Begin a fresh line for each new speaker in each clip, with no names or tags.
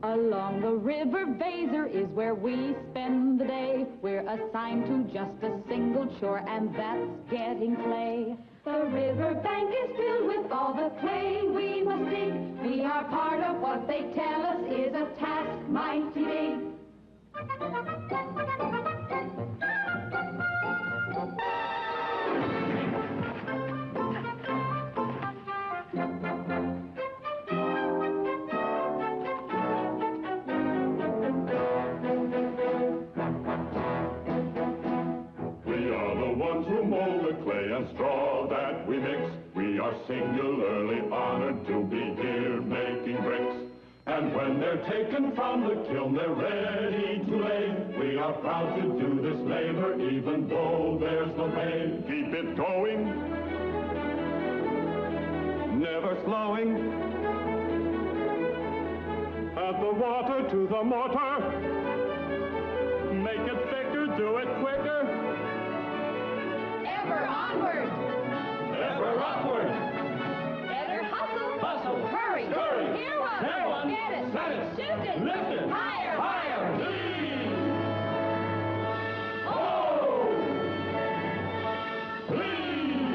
Along the river Vaser is where we spend the day. We're assigned to just a single chore, and that's getting clay. The river bank is filled with all the clay we must dig. We are part of what they tell us is a task mighty big.
Who mold the clay and straw that we mix. We are singularly honored to be here making bricks. And when they're taken from the kiln, they're ready to lay. We are proud to do this labor, even though there's no pay. Keep it going, never slowing. Add the water to the mortar. Make it thicker, do it quicker.
Ever onward!
Ever upward!
Better hustle!
Hustle!
Hurry!
Scurry!
Hear one!
Hear one!
Get it!
Set it!
Shoot it!
Lift it!
Higher!
Higher! Please! Oh! Please!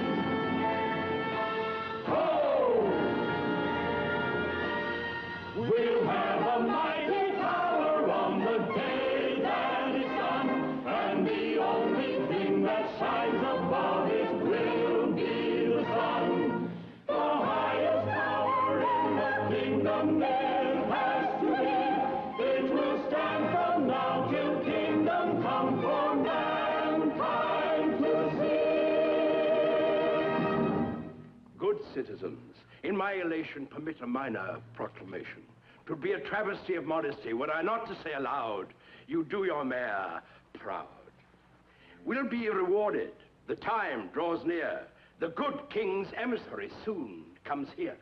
Oh! We'll have a mighty tower on the day that it's done, and the only thing that shines above it will be the sun. The highest power in the kingdom there has to be. It will stand from now till kingdom come for mankind to see.
Good citizens, in my elation permit a minor proclamation. 'Twould be a travesty of modesty were I not to say aloud, you do your mayor proud. We'll be rewarded. The time draws near. The good king's emissary soon comes here.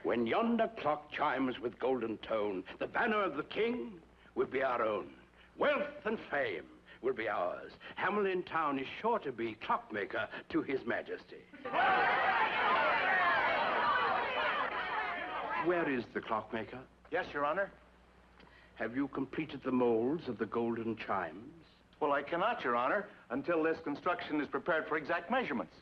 When yonder clock chimes with golden tone, the banner of the king will be our own. Wealth and fame will be ours. Hamelin town is sure to be clockmaker to his majesty. Where is the clockmaker?
Yes, Your Honor.
Have you completed the molds of the golden chimes?
Well, I cannot, Your Honor, until this construction is prepared for exact measurements.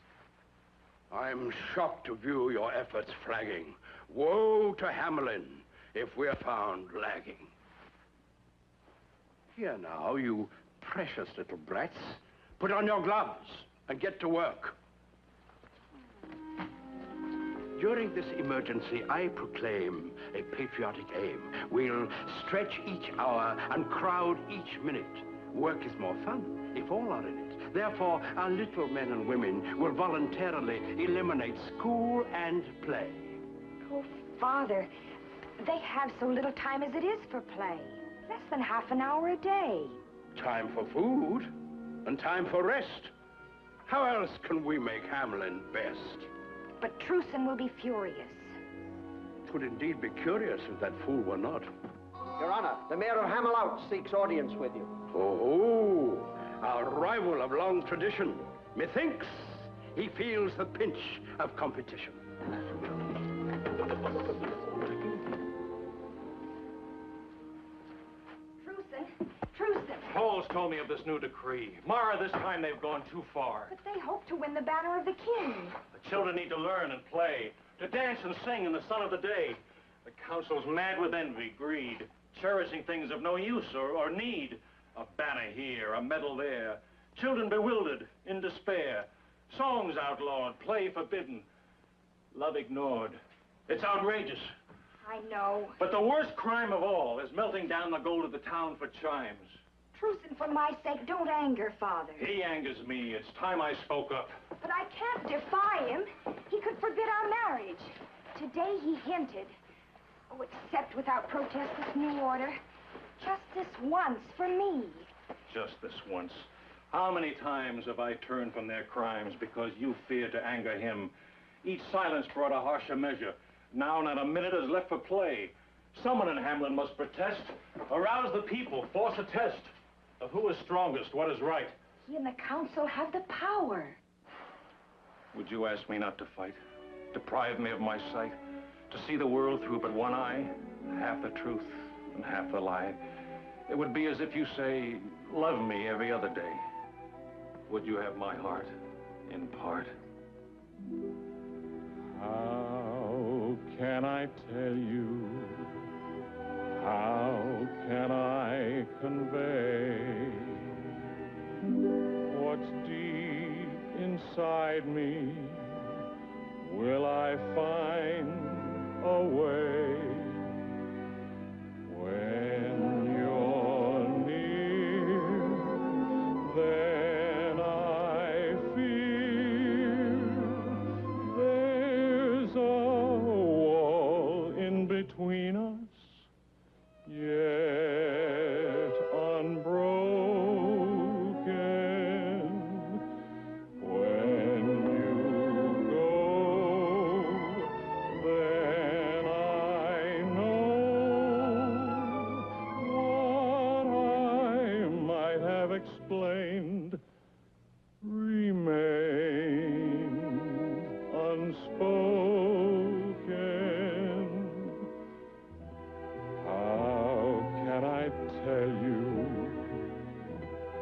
I'm shocked to view your efforts flagging. Woe to Hamelin if we're found lagging. Here now, you precious little brats. Put on your gloves and get to work. During this emergency, I proclaim a patriotic aim. We'll stretch each hour and crowd each minute. Work is more fun if all are in it. Therefore, our little men and women will voluntarily eliminate school and play.
Oh, Father, they have so little time as it is for play. Less than half an hour a day.
Time for food and time for rest. How else can we make Hamelin best?
But Truson will be furious.
Could indeed be curious if that fool were not.
Your Honor, the Mayor of Hamelin seeks audience with you.
Oh, our rival of long tradition. Methinks he feels the pinch of competition.
Truson.
Paul's told me of this new decree. Mara, this time they've gone too far.
But they hope to win the banner of the king.
The children need to learn and play, to dance and sing in the sun of the day. The council's mad with envy, greed, cherishing things of no use or need. A banner here, a medal there. Children bewildered, in despair. Songs outlawed, play forbidden. Love ignored. It's outrageous.
I know.
But the worst crime of all is melting down the gold of the town for chimes.
Truson, for my sake, don't anger Father.
He angers me. It's time I spoke up.
But I can't defy him. He could forbid our marriage. Today he hinted. Oh, accept without protest this new order. Just this once, for me.
Just this once. How many times have I turned from their crimes because you feared to anger him? Each silence brought a harsher measure. Now not a minute is left for play. Someone in Hamelin must protest, arouse the people, force a test of who is strongest, what is right.
He and the council have the power.
Would you ask me not to fight? Deprive me of my sight? To see the world through but one eye? Half the truth and half the lie. It would be as if you say, love me every other day. Would you have my heart in part?
How can I tell you? How can I convey what's deep inside me? Will I find a way when you're near? Then I feel there's a wall in between us, yet unbroken. When you go, then I know what I might have explained remains unspoken. How can I tell you?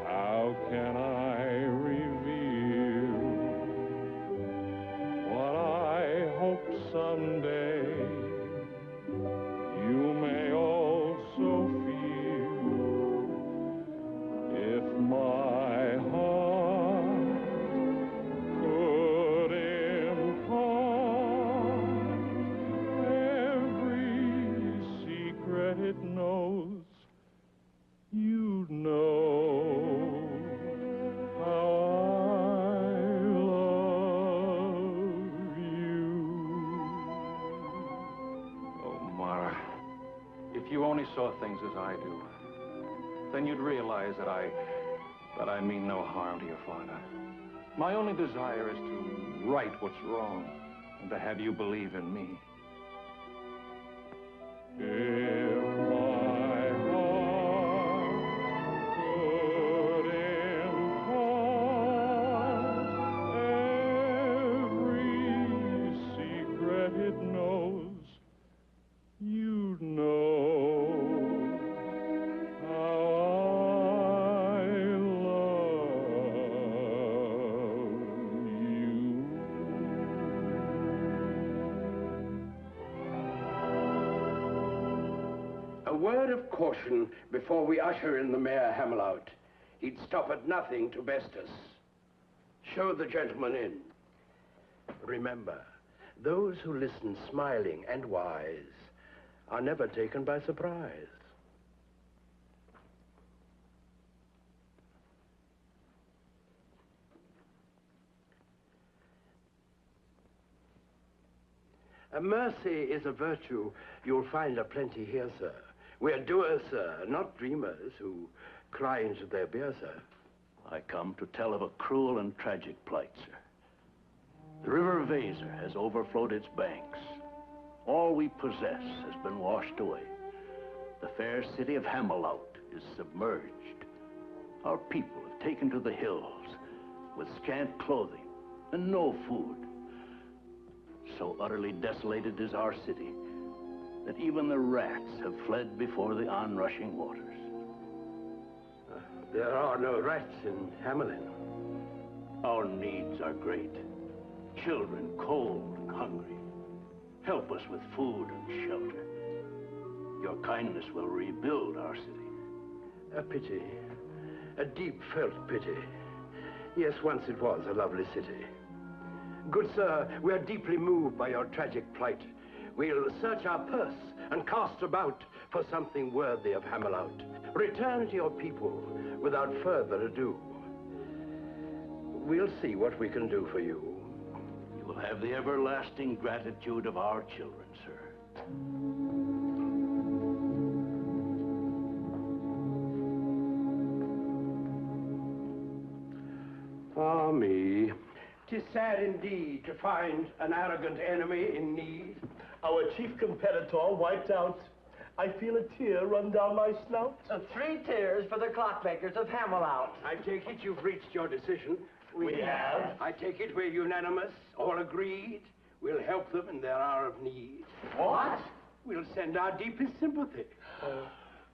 How can I reveal what I hope someday you may also feel? If my heart could impart every secret it knows, you'd know how I love you.
Oh, Mara, if you only saw things as I do, then you'd realize that I mean no harm to your father. My only desire is to right what's wrong and to have you believe in me.
If my heart could impart every secret it knows, you'd know how I love you.
A word of caution before we usher in the Mayor Hamelin. He'd stop at nothing to best us. Show the gentleman in. Remember, those who listen smiling and wise are never taken by surprise. Mercy is a virtue you'll find aplenty here, sir. We're doers, sir, not dreamers who cry into their beer, sir.
I come to tell of a cruel and tragic plight, sir. The river Weser has overflowed its banks. All we possess has been washed away. The fair city of Hamelin is submerged. Our people have taken to the hills with scant clothing and no food. So utterly desolated is our city that even the rats have fled before the onrushing waters.
There are no rats in Hamelin.
Our needs are great. Children cold and hungry. Help us with food and shelter. Your kindness will rebuild our city.
A pity. A deep-felt pity. Yes, once it was a lovely city. Good sir, we are deeply moved by your tragic plight. We'll search our purse and cast about for something worthy of Hamelin. Return to your people without further ado. We'll see what we can do for you.
You will have the everlasting gratitude of our children, sir.
Ah, me. 'Tis sad indeed to find an arrogant enemy in need.
Our chief competitor wiped out. I feel a tear run down my snout.
3 tears for the clockmakers of Hamelin.
I take it you've reached your decision.
We have.
I take it we're unanimous, all agreed. We'll help them in their hour of need.
What?
We'll send our deepest sympathy.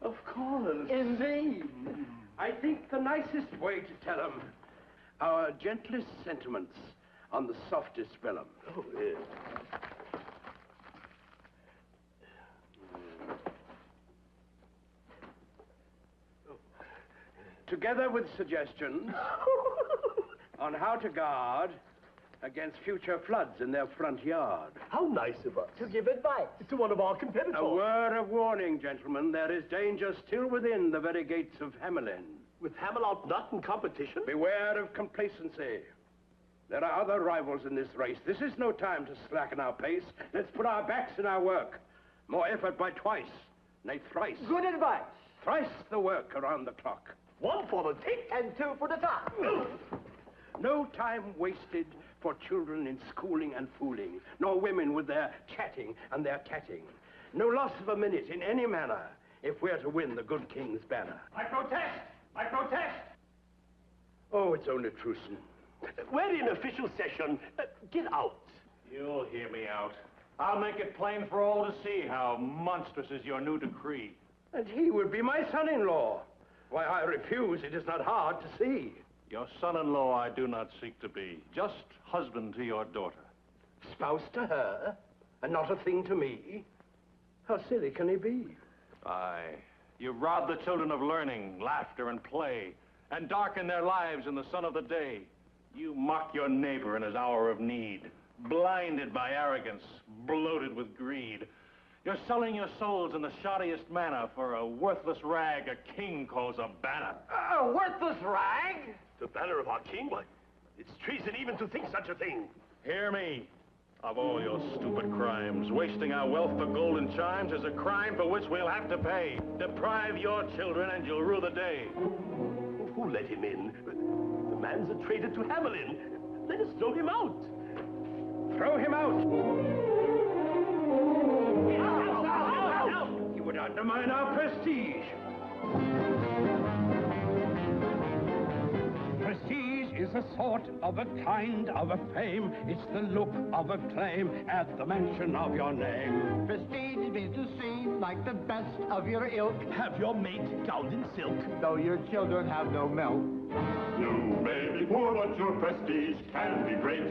Of course.
Indeed.
I think the nicest way to tell them our gentlest sentiments on the softest vellum.
Oh, yes.
Together with suggestions on how to guard against future floods in their front yard.
How nice of us.
To give advice.
To one of our competitors.
A word of warning, gentlemen. There is danger still within the very gates of Hamelin.
With Hamelin not in competition?
Beware of complacency. There are other rivals in this race. This is no time to slacken our pace. Let's put our backs in our work. More effort by twice, nay thrice.
Good advice.
Thrice the work around the clock.
1 for the tick.
And 2 for the top.
No time wasted for children in schooling and fooling, nor women with their chatting and their catting. No loss of a minute in any manner if we're to win the good king's banner.
I protest! I protest!
Oh, it's only Truson.
We're in official session. Get out.
You'll hear me out. I'll make it plain for all to see how monstrous is your new decree.
And he would be my son-in-law. Why, I refuse. It is not hard to see.
Your son-in-law I do not seek to be, just husband to your daughter.
Spouse to her, and not a thing to me? How silly can he be?
Aye. You rob the children of learning, laughter, and play, and darken their lives in the sun of the day. You mock your neighbor in his hour of need, blinded by arrogance, bloated with greed. You're selling your souls in the shoddiest manner for a worthless rag a king calls a banner.
A worthless rag?
The banner of our king? What? It's treason even to think such a thing.
Hear me. Of all your stupid crimes, wasting our wealth for golden chimes is a crime for which we'll have to pay. Deprive your children and you'll rue the day.
Who let him in? The man's a traitor to Hamelin. Let us throw him out.
Throw him out! He would undermine our prestige.
Prestige is a sort of a kind of a fame. It's the look of a claim at the mention of your name.
Prestige is to seem like the best of your ilk.
Have your mate gowned in silk.
Though your children have no milk.
You may be poor, but your prestige can be great.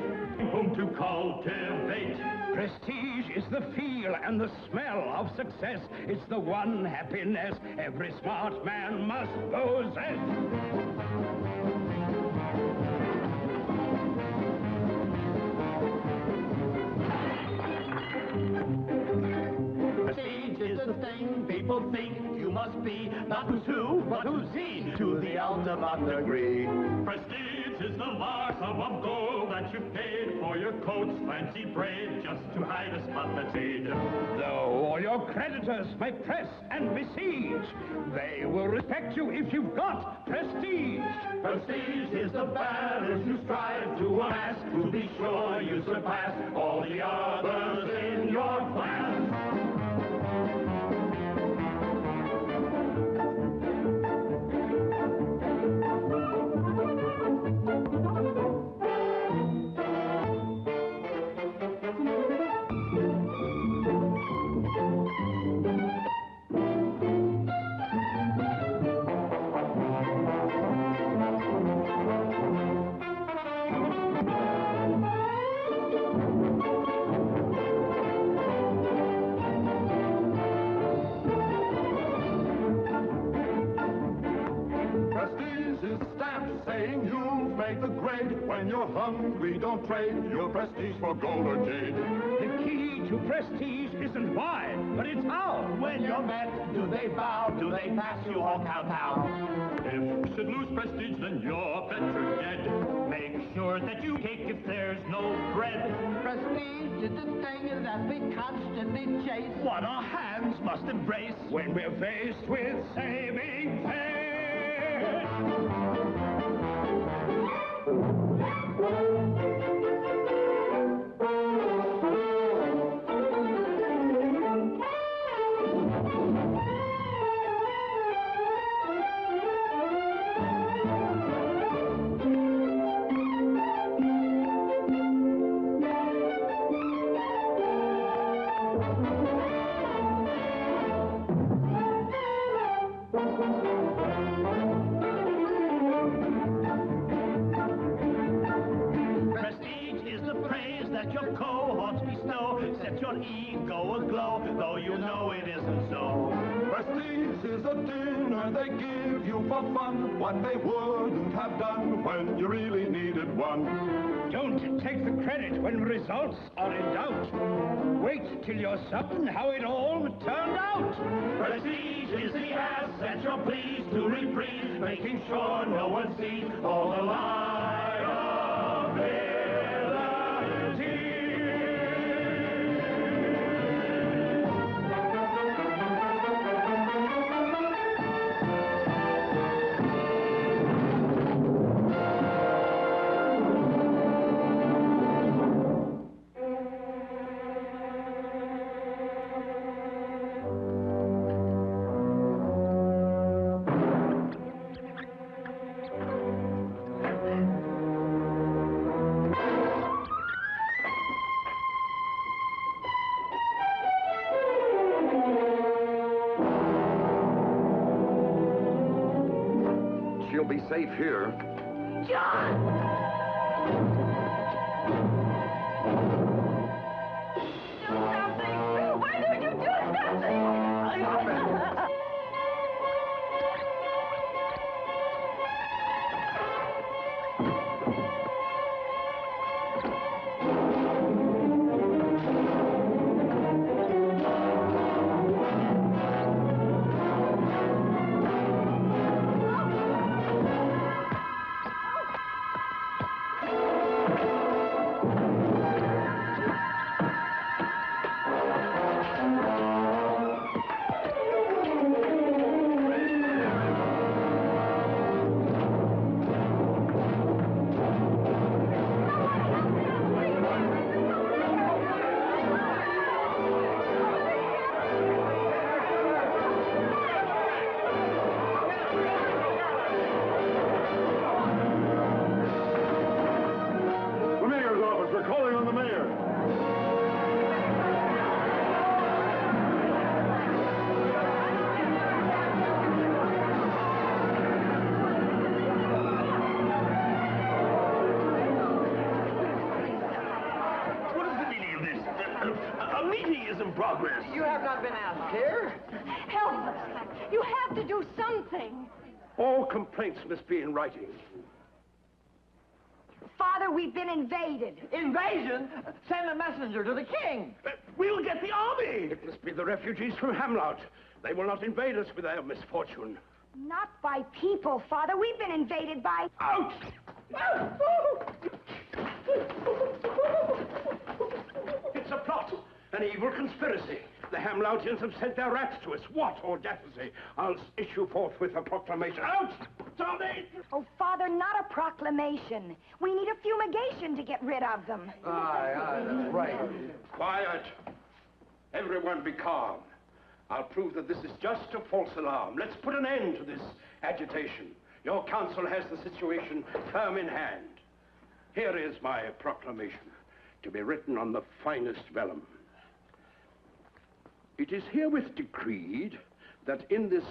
Whom to cultivate.
Prestige is the feel and the smell of success. It's the one happiness every smart man must possess.
Prestige is the thing people think you must be, not who's who, but who's he, to the ultimate degree.
Prestige is the mark of gold that you paid for
your coat's fancy braid, just to hide a spot that's aid.
Though all your creditors may press and besiege, they will respect you if you've got prestige.
Prestige is the batters you strive to amass, to be sure you surpass all the others in your class.
When you're hungry, don't trade your prestige for gold or jade.
The key to prestige isn't why, but it's how.
When you're met, do they bow? Do they pass you all kowtow? If you should lose prestige, then you're better dead. Make sure that you cake if there's no bread.
Prestige is the thing that we constantly chase.
What our hands must embrace
when we're faced with saving faith.
Ego aglow, though you know it isn't so.
Prestige is a dinner they give you for fun, what they wouldn't have done when you really needed one.
Don't take the credit when results are in doubt. Wait till you're certain how it all turned out.
Prestige is the asset you're pleased to reprise, making sure no one sees all the liability.
She'll be safe here.
John! Do something! Why don't you do something?
You have not been asked here.
Help us. You have to do something.
All complaints must be in writing.
Father, we've been invaded.
Invasion? Send a messenger to the king.
We'll get the army. It must be the refugees from Hamelin. They will not invade us with their misfortune.
Not by people, Father. We've been invaded by...
Out! An evil conspiracy. The Hamloutians have sent their rats to us. What audacity! I'll issue forthwith a proclamation. Out! Tommy!
Oh, Father, not a proclamation. We need a fumigation to get rid of them.
Aye, that's right. Quiet. Everyone be calm. I'll prove that this is just a false alarm. Let's put an end to this agitation. Your council has the situation firm in hand. Here is my proclamation, to be written on the finest vellum. It is herewith decreed that in this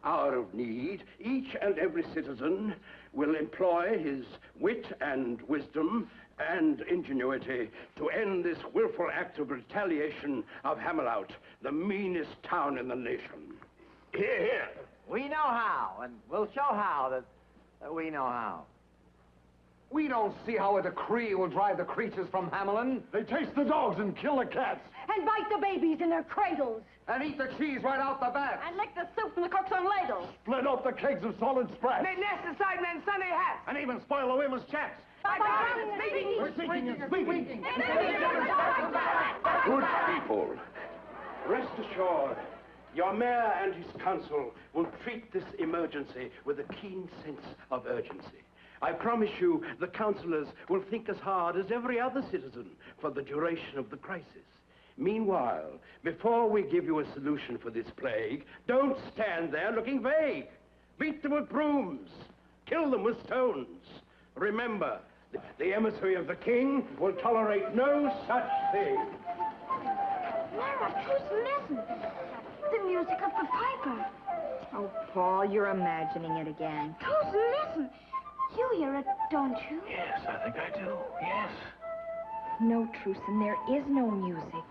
hour of need, each and every citizen will employ his wit and wisdom and ingenuity to end this willful act of retaliation of Hamelin, the meanest town in the nation.
Here, here. We know how, and we'll show how that we know how. We don't see how a decree will drive the creatures from Hamelin.
They chase the dogs and kill the cats.
And bite the babies in their cradles.
And eat the cheese right out the back.
And lick the soup from the cooks on ladles.
Split up the kegs of solid sprats.
They nest inside men's Sunday hats.
And even spoil the women's chaps.
We're speaking and speaking.
Good people, rest assured, your mayor and his council will treat this emergency with a keen sense of urgency. I promise you, the councillors will think as hard as every other citizen for the duration of the crisis. Meanwhile, before we give you a solution for this plague, don't stand there looking vague. Beat them with brooms. Kill them with stones. Remember, the emissary of the king will tolerate no such thing.
Lara, just listen. The music of the piper.
Oh, Paul, you're imagining it again.
Just listen. You hear it, don't you?
Yes, I think I do. Yes.
No, Truson, there is no music.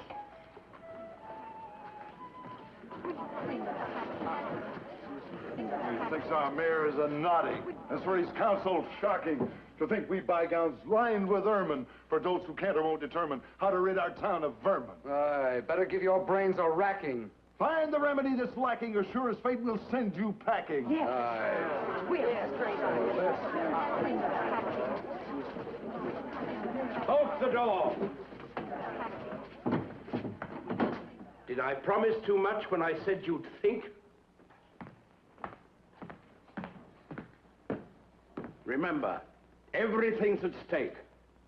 He thinks our mayor is a noddy. As for his council, shocking. To think we bygowns lined with ermine for those who can't or won't determine how to rid our town of vermin.
Aye, better give your brains a racking.
Find the remedy that's lacking, or sure as fate will send you packing.
Yes.
Aye.
Open the door. Did I promise too much when I said you'd think? Remember, everything's at stake.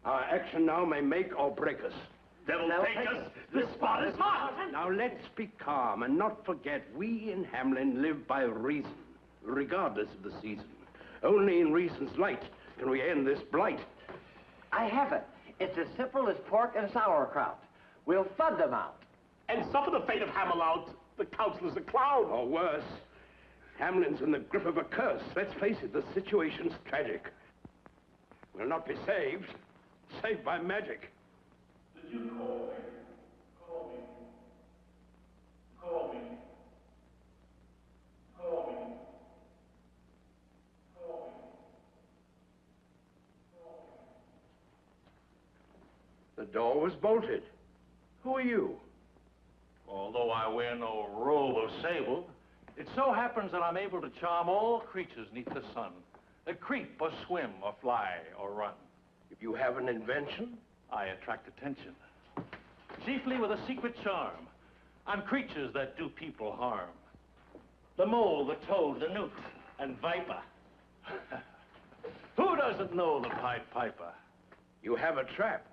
Our action now may make or break us.
Devil take us, this spot is hot!
Now let's be calm and not forget we in Hamelin live by reason, regardless of the season. Only in reason's light can we end this blight.
I have it. It's as simple as pork and sauerkraut. We'll flood them out.
And suffer the fate of Hamelin, the councilors a clown.
Or worse, Hamelin's in the grip of a curse. Let's face it, the situation's tragic. We'll not be saved by magic.
Did you call me? Call me. Call me. Call me. Call me.
The door was bolted. Who are you?
Although I wear no robe of sable, it so happens that I'm able to charm all creatures neath the sun, that creep or swim or fly or run.
If you have an invention?
I attract attention, chiefly with a secret charm on creatures that do people harm. The mole, the toad, the newt, and viper. Who doesn't know the Pied Piper?
You have a trap.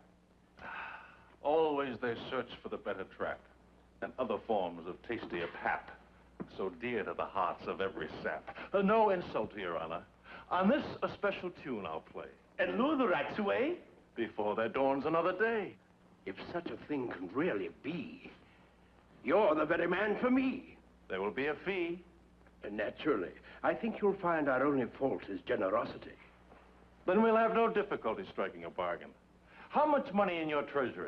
Always they search for the better trap and other forms of tastier pap, so dear to the hearts of every sap. No insult to your honor. On this, a special tune I'll play. And lure the rats away before there dawns another day.
If such a thing can really be, you're the very man for me.
There will be a fee.
Naturally. I think you'll find our only fault is generosity.
Then we'll have no difficulty striking a bargain. How much money in your treasury?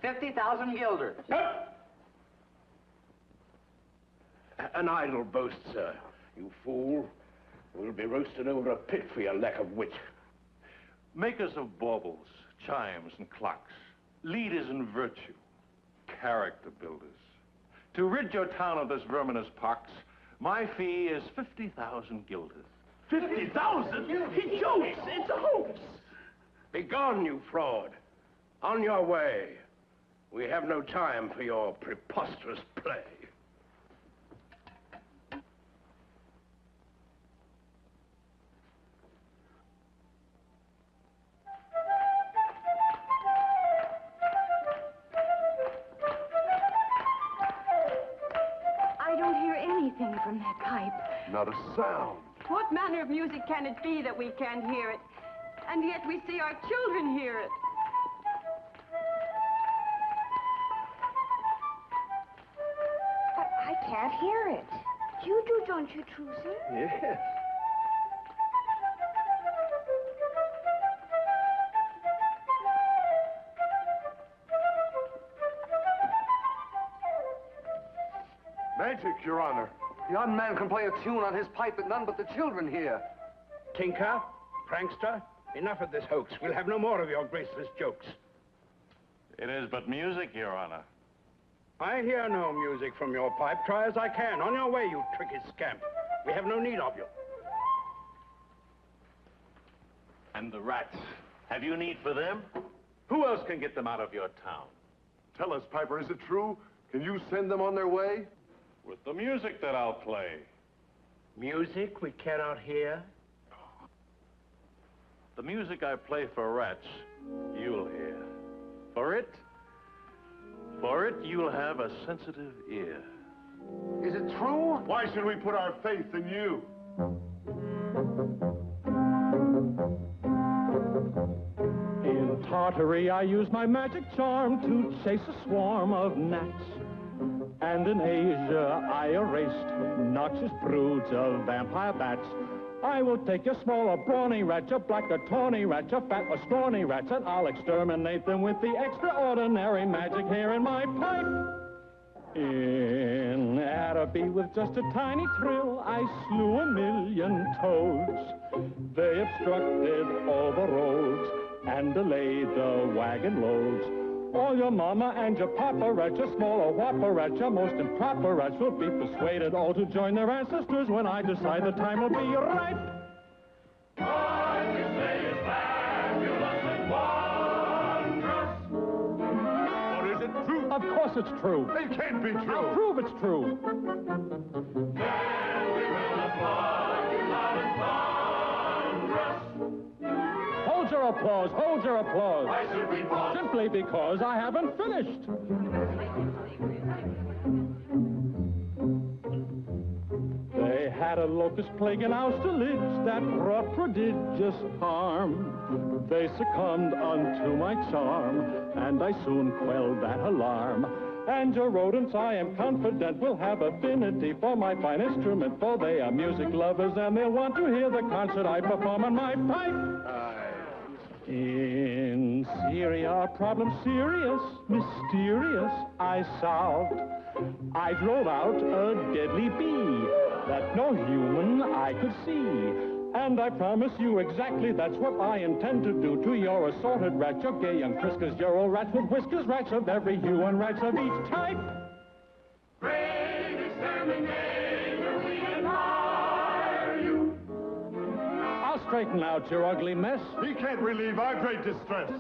50,000 guilders.
An idle boast, sir. You fool. We'll be roasted over a pit for your lack of wit.
Makers of baubles, chimes, and clocks, leaders in virtue, character builders. To rid your town of this verminous pox, my fee is 50,000 guilders.
50,000? He jokes! It's a hoax!
Begone, you fraud. On your way. We have no time for your preposterous play.
I don't hear anything from that pipe.
Not a sound.
What manner of music can it be that we can't hear it? And yet we see our children hear it.
But I can't hear it. You do, don't you, Truson?
Yes.
Magic, Your Honor.
The young man can play a tune on his pipe that none but the children hear.
Tinker, prankster, enough of this hoax. We'll have no more of your graceless jokes.
It is but music, Your Honor.
I hear no music from your pipe. Try as I can. On your way, you tricky scamp. We have no need of you.
And the rats. Have you need for them? Who else can get them out of your town?
Tell us, Piper, is it true? Can you send them on their way?
With the music that I'll play.
Music we cannot hear?
The music I play for rats, you'll hear. For it, you'll have a sensitive ear.
Is it true?
Why should we put our faith in you?
In Tartary, I use my magic charm to chase a swarm of gnats. And in Asia, I erased noxious broods of vampire bats. I will take your small or brawny rat, your black or tawny rat, your fat or scrawny rats, and I'll exterminate them with the extraordinary magic here in my pipe. In Araby, with just a tiny trill, I slew 1,000,000 toads. They obstructed all the roads and delayed the wagon loads. All your mama and your papa rats, your small or whopper rats, your most improper rats will be persuaded all to join their ancestors when I decide the time will be ripe.
What you say is fabulous and wondrous.
Or is it true?
Of course it's true.
It can't be true.
I'll prove it's true.
Then we will applaud you loud and thunderous.
Hold your applause, hold your applause.
Why should we pause?
Simply because I haven't finished. They had a locust plague in Austerlitz that brought prodigious harm. They succumbed unto my charm, and I soon quelled that alarm. And your rodents, I am confident, will have affinity for my fine instrument, for they are music lovers, and they'll want to hear the concert I perform on my pipe. In Syria, a problem serious, mysterious, I solved. I drove out a deadly bee that no human eye could see. And I promise you exactly that's what I intend to do to your assorted rats, your gay young friskers, your old rats with whiskers, rats of every hue and rats of each type.
Great exterminator, we admire you.
I'll straighten out your ugly mess.
He can't relieve our great distress.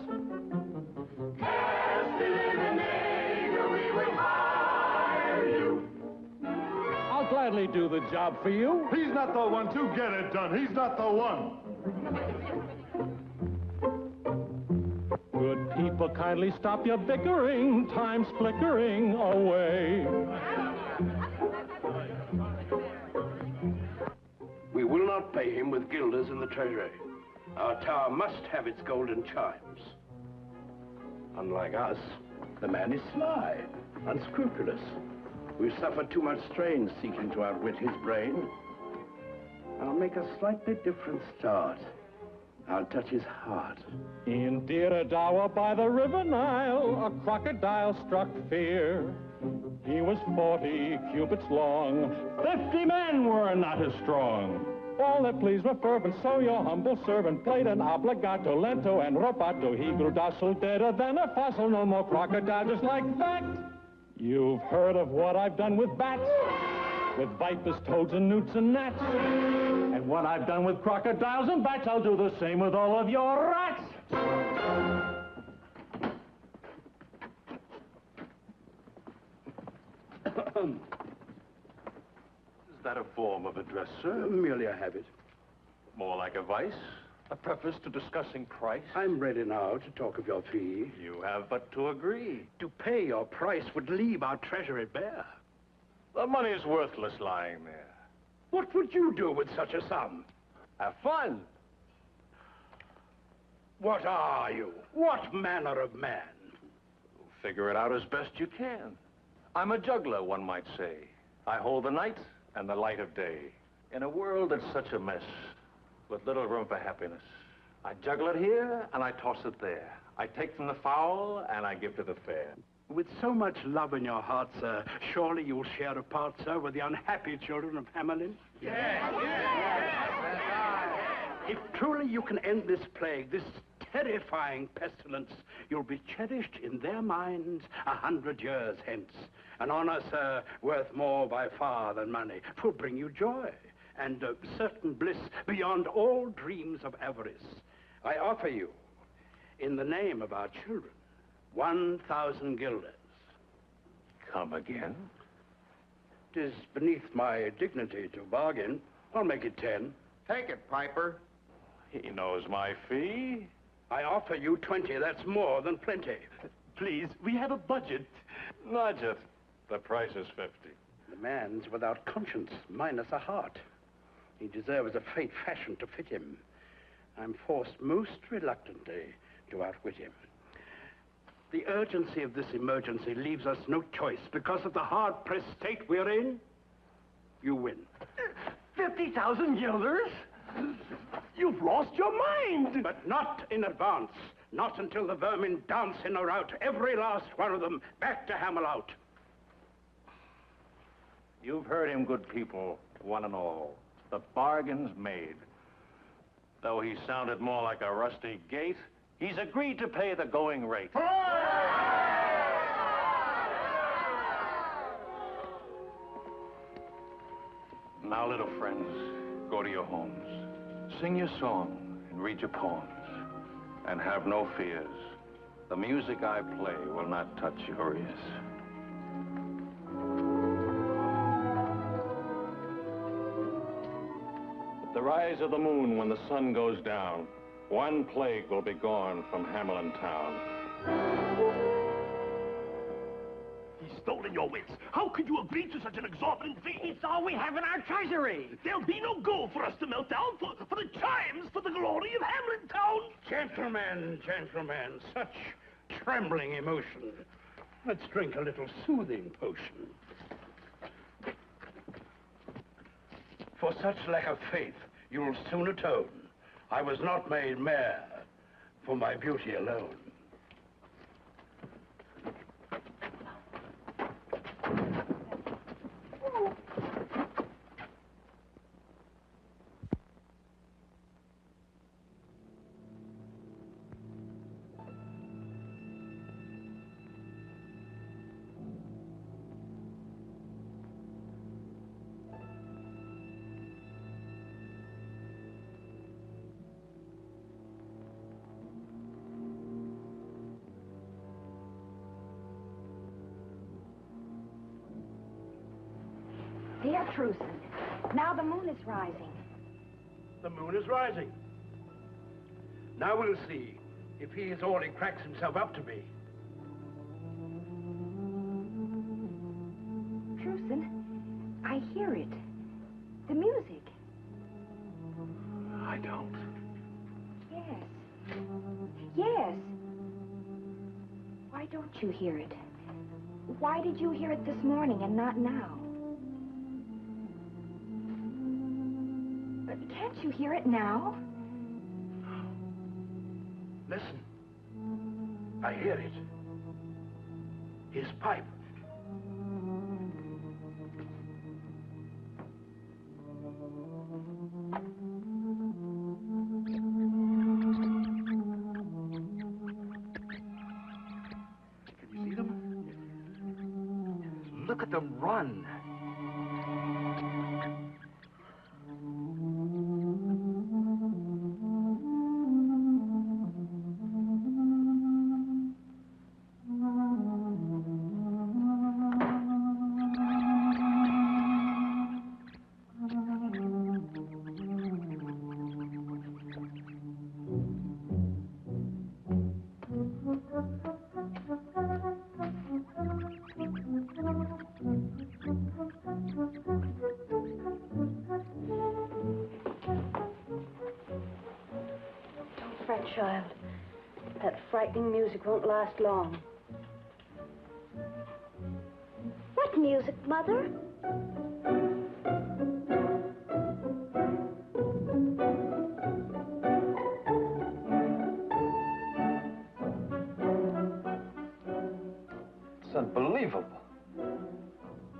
Exterminator, we will hire you.
I'll gladly do the job for you.
He's not the one to get it done. He's not the one.
Good people, kindly stop your bickering. Time's flickering away.
We will not pay him with guilders in the treasury. Our tower must have its golden chimes. Unlike us, the man is sly, unscrupulous. We've suffered too much strain seeking to outwit his brain. I'll make a slightly different start. I'll touch his heart.
In Diradawa by the river Nile, a crocodile struck fear. He was 40 cubits long. 50 men were not as strong. All that pleased were fervent, so your humble servant played an obligato, lento, and rubato. He grew docile, deader than a fossil, no more crocodile, just like that. You've heard of what I've done with bats, with vipers, toads, and newts and gnats. And what I've done with crocodiles and bats, I'll do the same with all of your rats.
Is that a form of address, sir?
Merely a habit.
More like a vice? A preface to discussing price?
I'm ready now to talk of your fee.
You have but to agree.
To pay your price would leave our treasury bare.
The money's worthless lying there.
What would you do with such a sum?
Have fun.
What are you? What manner of man?
Figure it out as best you can. I'm a juggler, one might say. I hold the night and the light of day. In a world that's such a mess, with little room for happiness, I juggle it here and I toss it there. I take from the foul and I give to the fair.
With so much love in your heart, sir, surely you'll share a part, sir, with the unhappy children of Hamelin?
Yes.
If truly you can end this plague, this terrifying pestilence, you'll be cherished in their minds 100 years hence. An honor, sir, worth more by far than money. 'Twill bring you joy and certain bliss beyond all dreams of avarice. I offer you, in the name of our children, 1,000 guilders.
Come again?
'Tis beneath my dignity to bargain. I'll make it 10.
Take it, Piper.
He knows my fee.
I offer you 20. That's more than plenty.
Please, we have a budget.
Nudge it. The price is 50.
The man's without conscience, minus a heart. He deserves a fate fashioned to fit him. I'm forced most reluctantly to outwit him. The urgency of this emergency leaves us no choice. Because of the hard-pressed state we're in, you win.
50,000 guilders? You've lost your mind!
But not in advance. Not until the vermin dance in a rout, every last one of them, back to Hamelin.
You've heard him, good people, one and all. The bargain's made. Though he sounded more like a rusty gate, he's agreed to pay the going rate. Now, little friends, go to your homes. Sing your song and read your poems. And have no fears. The music I play will not touch your ears. At the rise of the moon, when the sun goes down, one plague will be gone from Hamelin town.
He's stolen your wits. How could you agree to such an exorbitant fee?
It's all we have in our treasury.
There'll be no gold for us to melt down for the chimes, for the glory of Hamelin town.
Gentlemen, gentlemen, such trembling emotion. Let's drink a little soothing potion. For such lack of faith, you'll soon atone. I was not made mayor for my beauty alone.
Dear Truson, now the moon is rising.
The moon is rising. Now we'll see if he is all he cracks himself up to be.
Truson, I hear it. The music.
I don't.
Yes. Yes. Why don't you hear it? Why did you hear it this morning and not now? Can't you hear it now?
Listen. I hear it. His pipe. Can you see them? Look at them run.
child. That frightening music won't last long.
What music, Mother?
It's unbelievable.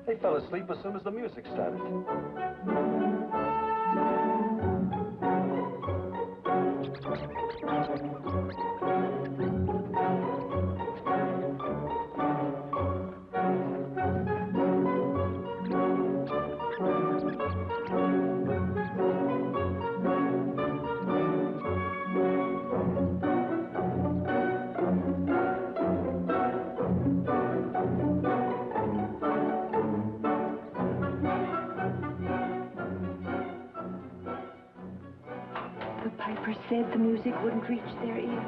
They fell asleep as soon as the music started.
The piper said the music wouldn't reach their ears.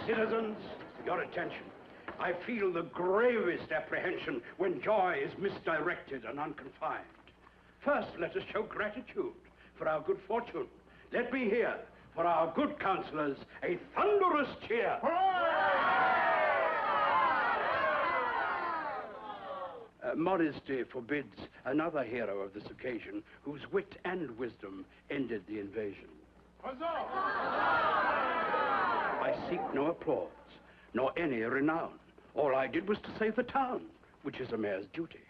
Citizens, your attention. I feel the gravest apprehension when joy is misdirected and unconfined. First, let us show gratitude for our good fortune. Let me hear, for our good counselors, a thunderous cheer. Modesty forbids another hero of this occasion whose wit and wisdom ended the invasion. I seek no applause, nor any renown. All I did was to save the town, which is a mayor's duty.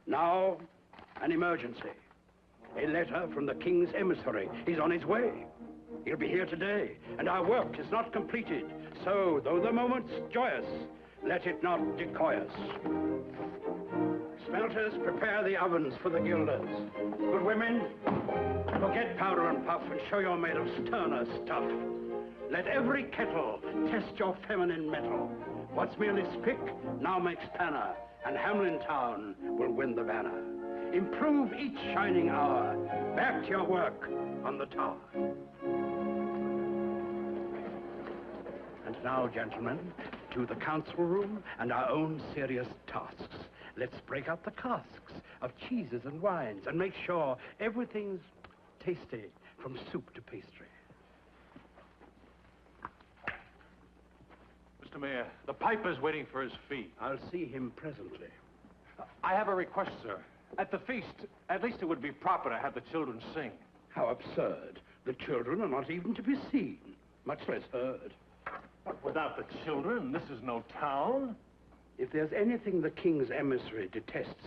Now, an emergency. A letter from the king's emissary. He's on his way. He'll be here today, and our work is not completed. So, though the moment's joyous, let it not decoy us. Smelters, prepare the ovens for the gilders. Good women, forget powder and puff and show you're made of sterner stuff. Let every kettle test your feminine mettle. What's merely spick now makes tanner, and Hamelin town will win the banner. Improve each shining hour. Back to your work on the tower. And now, gentlemen, to the council room and our own serious tasks. Let's break out the casks of cheeses and wines and make sure everything's tasty from soup to pastry.
Mr. Mayor, the piper's waiting for his fee.
I'll see him presently.
I have a request, sir. At the feast, at least it would be proper to have the children sing.
How absurd. The children are not even to be seen, much less heard.
But without the children, this is no town.
If there's anything the king's emissary detests,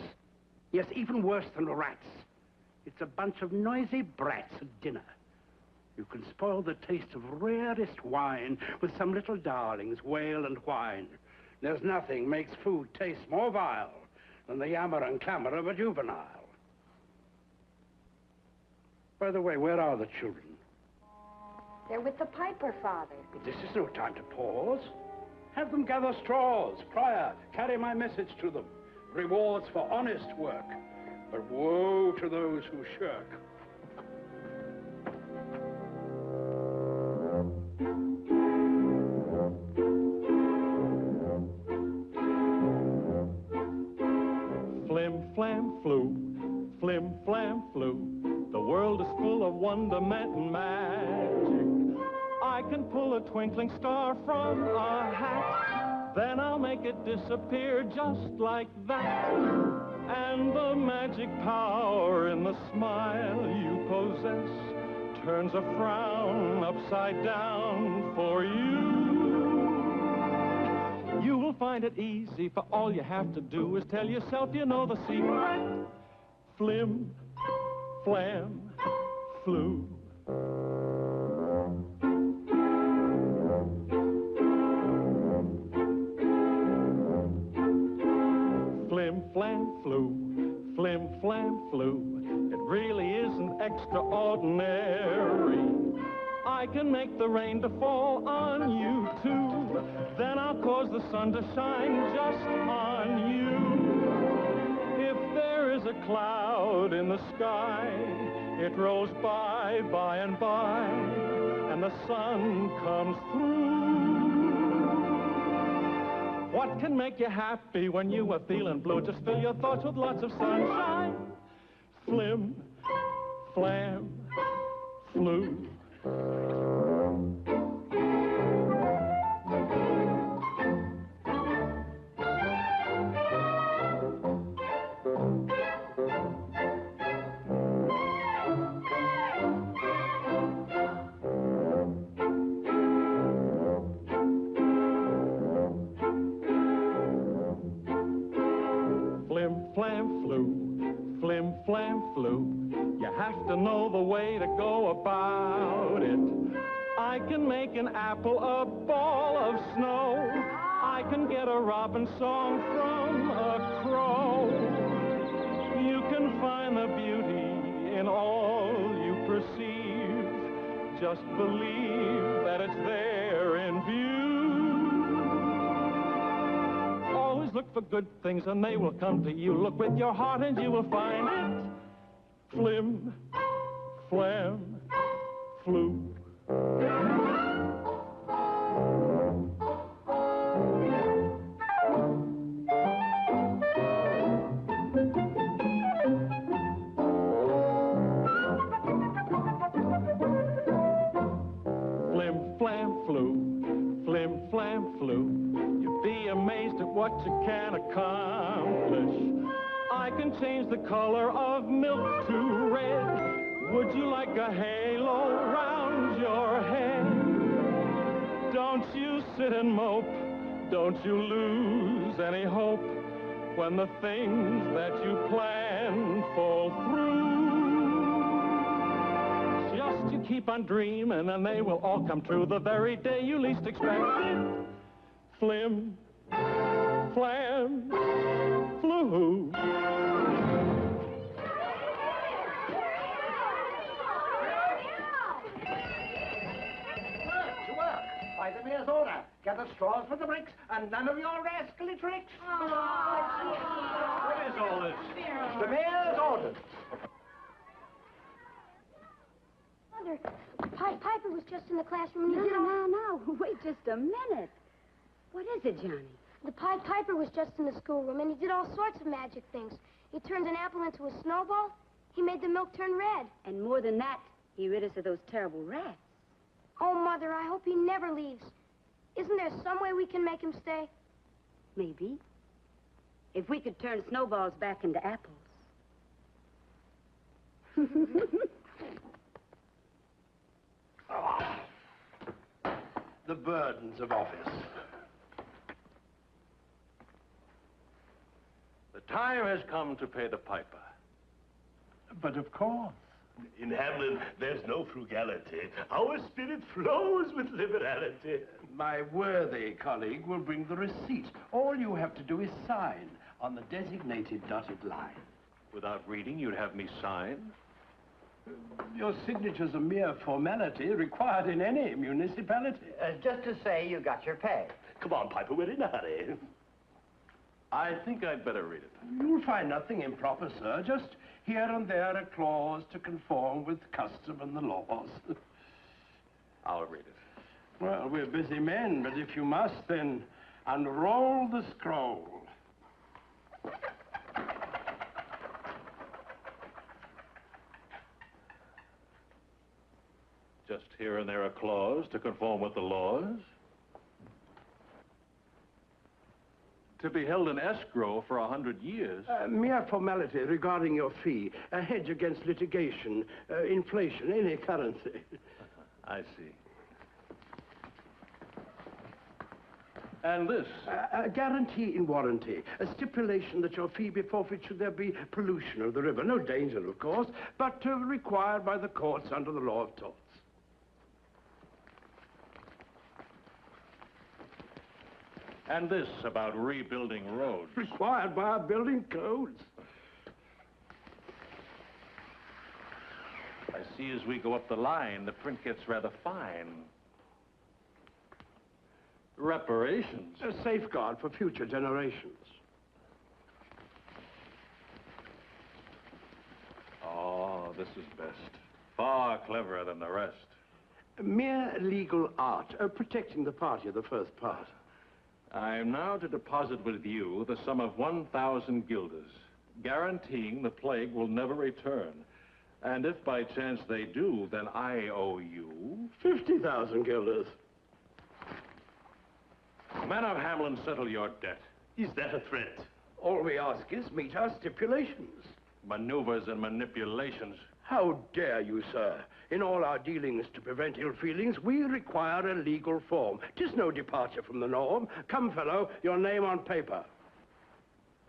yes, even worse than rats, it's a bunch of noisy brats at dinner. You can spoil the taste of rarest wine with some little darlings wail and whine. There's nothing makes food taste more vile than the yammer and clamor of a juvenile. By the way, where are the children?
They're with the piper, Father.
But this is no time to pause. Have them gather straws. Prior, carry my message to them. Rewards for honest work. But woe to those who shirk.
Flim, flam, flu, flim, flam, flu. The world is full of wonderment and magic. I can pull a twinkling star from a hat, then I'll make it disappear just like that. And the magic power in the smile you possess turns a frown upside down for you. You will find it easy, for all you have to do is tell yourself you know the secret. Flim, flam, flu. Flim, flam, flu, flim, flam, flu. It really isn't extraordinary. I can make the rain to fall on you, too. Then I'll cause the sun to shine just on you. If there is a cloud in the sky, it rolls by and by, and the sun comes through. What can make you happy when you are feeling blue? Just fill your thoughts with lots of sunshine. Flim, flam, flu. Flam, flu, flim, flam, flu. You have to know the way to go about it. I can make an apple a ball of snow. I can get a robin song from a crow. You can find the beauty in all you perceive. Just believe that it's there in view. Always look for good things and they will come to you. Look with your heart and you will find it. Flim, flam, flu. Flim, flam, flu, flim, flam, flu. You'd be amazed at what you can accomplish. I can change the color of milk to red. Would you like a halo round your head? Don't you sit and mope, don't you lose any hope when the things that you plan fall through. Just you keep on dreaming and they will all come true the very day you least expect it. Flim, plan flew.
By the mayor's order, gather straws for the bricks, and none of your rascally tricks.
What is all this?
The mayor's orders.
Mother, Piper was just in the classroom and he did all...
No. Wait just a minute. What is it, Johnny?
The Pied Piper was just in the schoolroom and he did all sorts of magic things. He turned an apple into a snowball. He made the milk turn red.
And more than that, he rid us of those terrible rats.
Oh, Mother, I hope he never leaves. Isn't there some way we can make him stay?
Maybe. If we could turn snowballs back into apples.
The burdens of office.
The time has come to pay the piper.
But of course.
In Hamelin, there's no frugality. Our spirit flows with liberality.
My worthy colleague will bring the receipt. All you have to do is sign on the designated dotted line.
Without reading, you'd have me sign?
Your signature's a mere formality required in any municipality.
Just to say you got your pay.
Come on, Piper, we're in a hurry.
I think I'd better read it.
You'll find nothing improper, sir. Just here and there a clause to conform with custom and the laws.
I'll read it.
Well, we're busy men, but if you must, then unroll the scroll.
Just here and there a clause to conform with the laws. To be held in escrow for 100 years.
Mere formality regarding your fee. A hedge against litigation, inflation, any currency.
I see. And this?
A guarantee in warranty. A stipulation that your fee be forfeit should there be pollution of the river. No danger, of course, but required by the courts under the law of torts.
And this about rebuilding roads.
Required by our building codes.
I see as we go up the line, the print gets rather fine. Reparations.
A safeguard for future generations.
Oh, this is best. Far cleverer than the rest.
Mere legal art, protecting the party of the first part.
I am now to deposit with you the sum of 1,000 guilders, guaranteeing the plague will never return. And if by chance they do, then I owe you...
50,000 guilders.
Men of Hamelin, settle your debt.
Is that a threat?
All we ask is meet our stipulations.
Maneuvers and manipulations.
How dare you, sir? In all our dealings to prevent ill feelings, we require a legal form. 'Tis no departure from the norm. Come, fellow, your name on paper.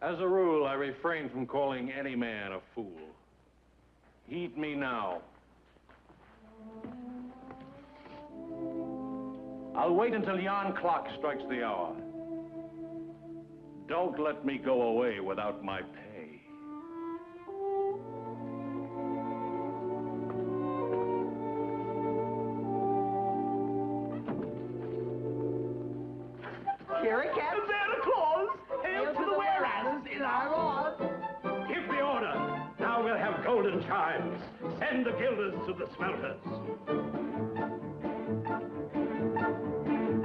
As a rule, I refrain from calling any man a fool. Heed me now. I'll wait until yon clock strikes the hour. Don't let me go away without my pay.
Here it comes.
There a clause.
Hail to the whereas in our laws.
Give the order. Now we'll have golden chimes. Send the guilders to the smelters.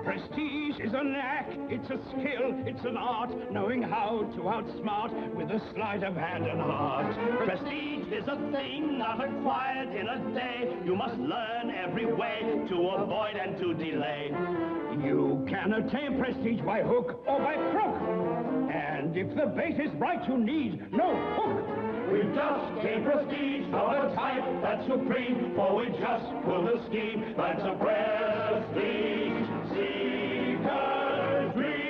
Prestige is a knack, it's a skill, it's an art, knowing how to outsmart with a sleight of hand and heart.
Prestige is a thing not acquired in a day. You must learn every way to avoid and to delay.
You can attain prestige by hook or by crook. And if the bait is right, you need no hook.
We've just gained prestige of a type that's supreme, for we just pulled a scheme that's a prestige seeker's dream.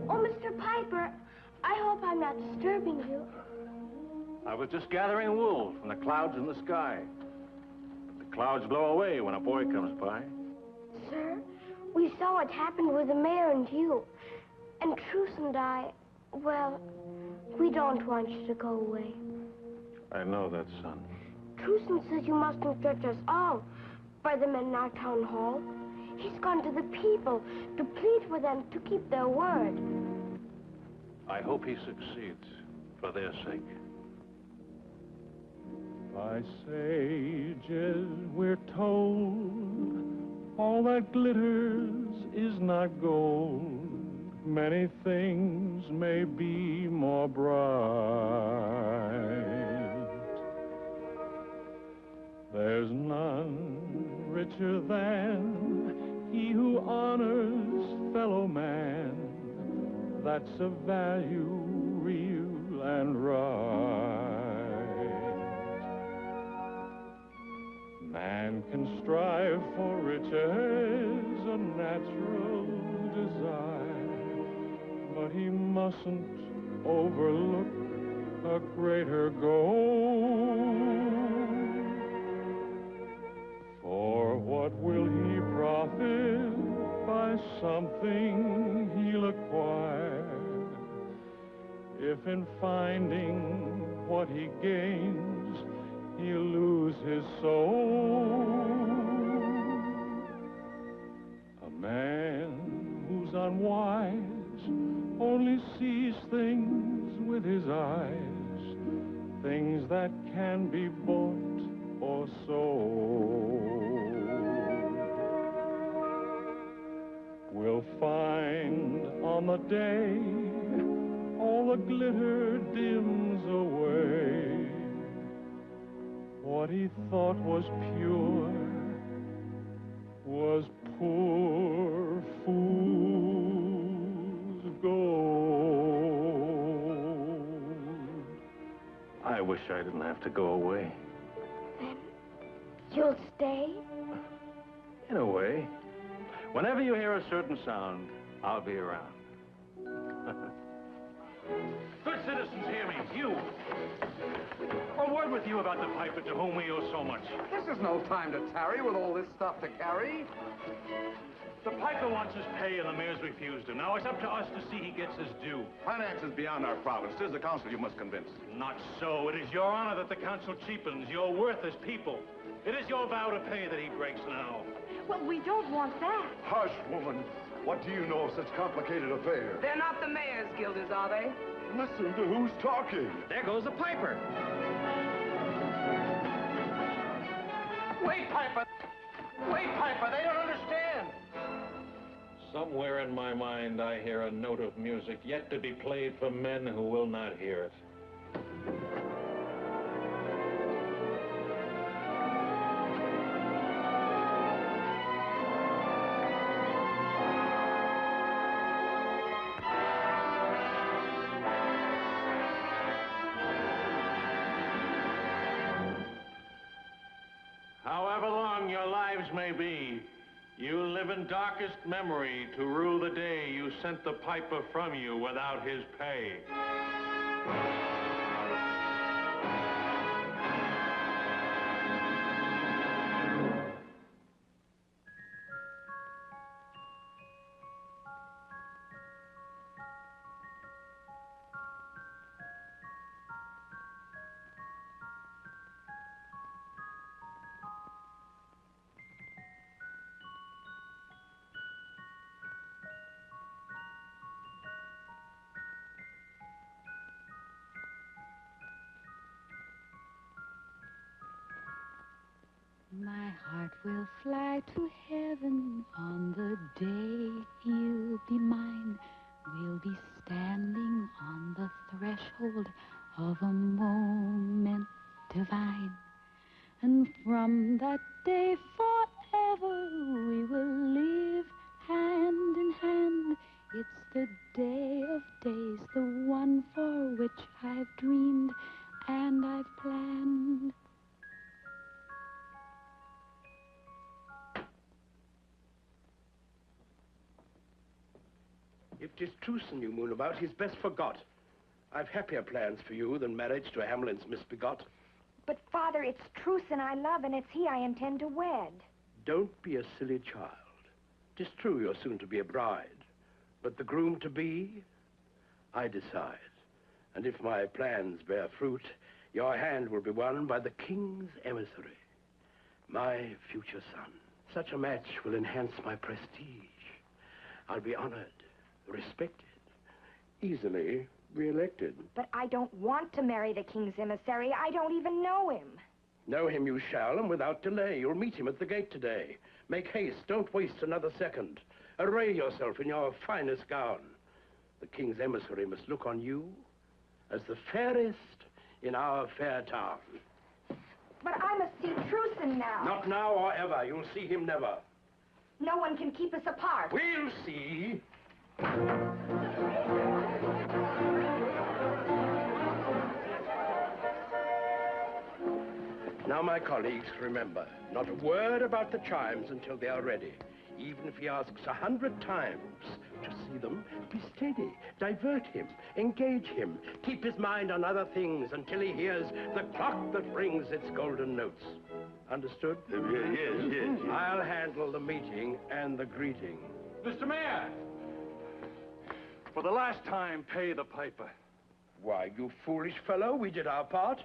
Oh, Mr. Piper, I hope I'm not disturbing you.
I was just gathering wool from the clouds in the sky. But the Clouds blow away when a boy comes by.
Sir, we saw what happened with the mayor and you. And Truce and I, well, we don't want you to go away.
I know that, son.
Truce says you mustn't judge us all by the men in our town hall. He's gone to the people to plead with them to keep their word.
I hope he succeeds, for their sake.
By sages we're told, all that glitters is not gold. Many things may be more bright. There's none richer than he who honors fellow man. That's a value real and right. Man can strive for riches, a natural desire, but he mustn't overlook a greater goal. For what will he profit by something he'll acquire, if in finding what he gains, he'll lose his soul? A man who's unwise only sees things with his eyes, things that can be bought or sold. We'll find on the day all the glitter dims away. What he thought was pure was poor fool's gold.
I wish I didn't have to go away.
Then you'll stay?
In a way. Whenever you hear a certain sound, I'll be around. Good citizens, hear me. You. A word with you about the piper to whom we owe so much.
This is no time to tarry with all this stuff to carry.
The piper wants his pay and the mayor's refused him. Now it's up to us to see he gets his due.
Finance is beyond our province. It is the council you must convince.
Not so. It is your honor that the council cheapens, your worth as people. It is your vow to pay that he breaks now.
Well, we don't want that.
Hush, woman. What do you know of such complicated affairs?
They're not the mayor's guilders, are they?
Listen to who's talking.
There goes the piper.
Wait, Piper! Wait, Piper, they don't understand.
Somewhere in my mind, I hear a note of music yet to be played for men who will not hear it. However long your lives may be, you live in darkest memory to rue the day you sent the piper from you without his pay.
My heart will fly to heaven on the day you'll be mine. We'll be standing on the threshold of a moment divine. And from that day forever we will live hand in hand. It's the day of days, the one for which I've dreamed and I've planned.
If 'tis truce and you moon about, he's best forgot. I've happier plans for you than marriage to Hamelin's misbegot.
But, Father, it's Truson I love, and it's he I intend to wed.
Don't be a silly child. 'Tis true you're soon to be a bride, but the groom-to-be, I decide. And if my plans bear fruit, your hand will be won by the king's emissary, my future son. Such a match will enhance my prestige. I'll be honored, respected, easily re-elected.
But I don't want to marry the king's emissary. I don't even know him.
Know him you shall, and without delay. You'll meet him at the gate today. Make haste, don't waste another second. Array yourself in your finest gown. The king's emissary must look on you as the fairest in our fair town.
But I must see Truson now.
Not now or ever. You'll see him never.
No one can keep us apart.
We'll see. Now, my colleagues, remember, not a word about the chimes until they are ready. Even if he asks 100 times to see them, be steady, divert him, engage him, keep his mind on other things until he hears the clock that rings its golden notes. Understood?
Yes.
I'll handle the meeting and the greeting.
Mr. Mayor! For the last time, pay the piper.
Why, you foolish fellow, we did our part.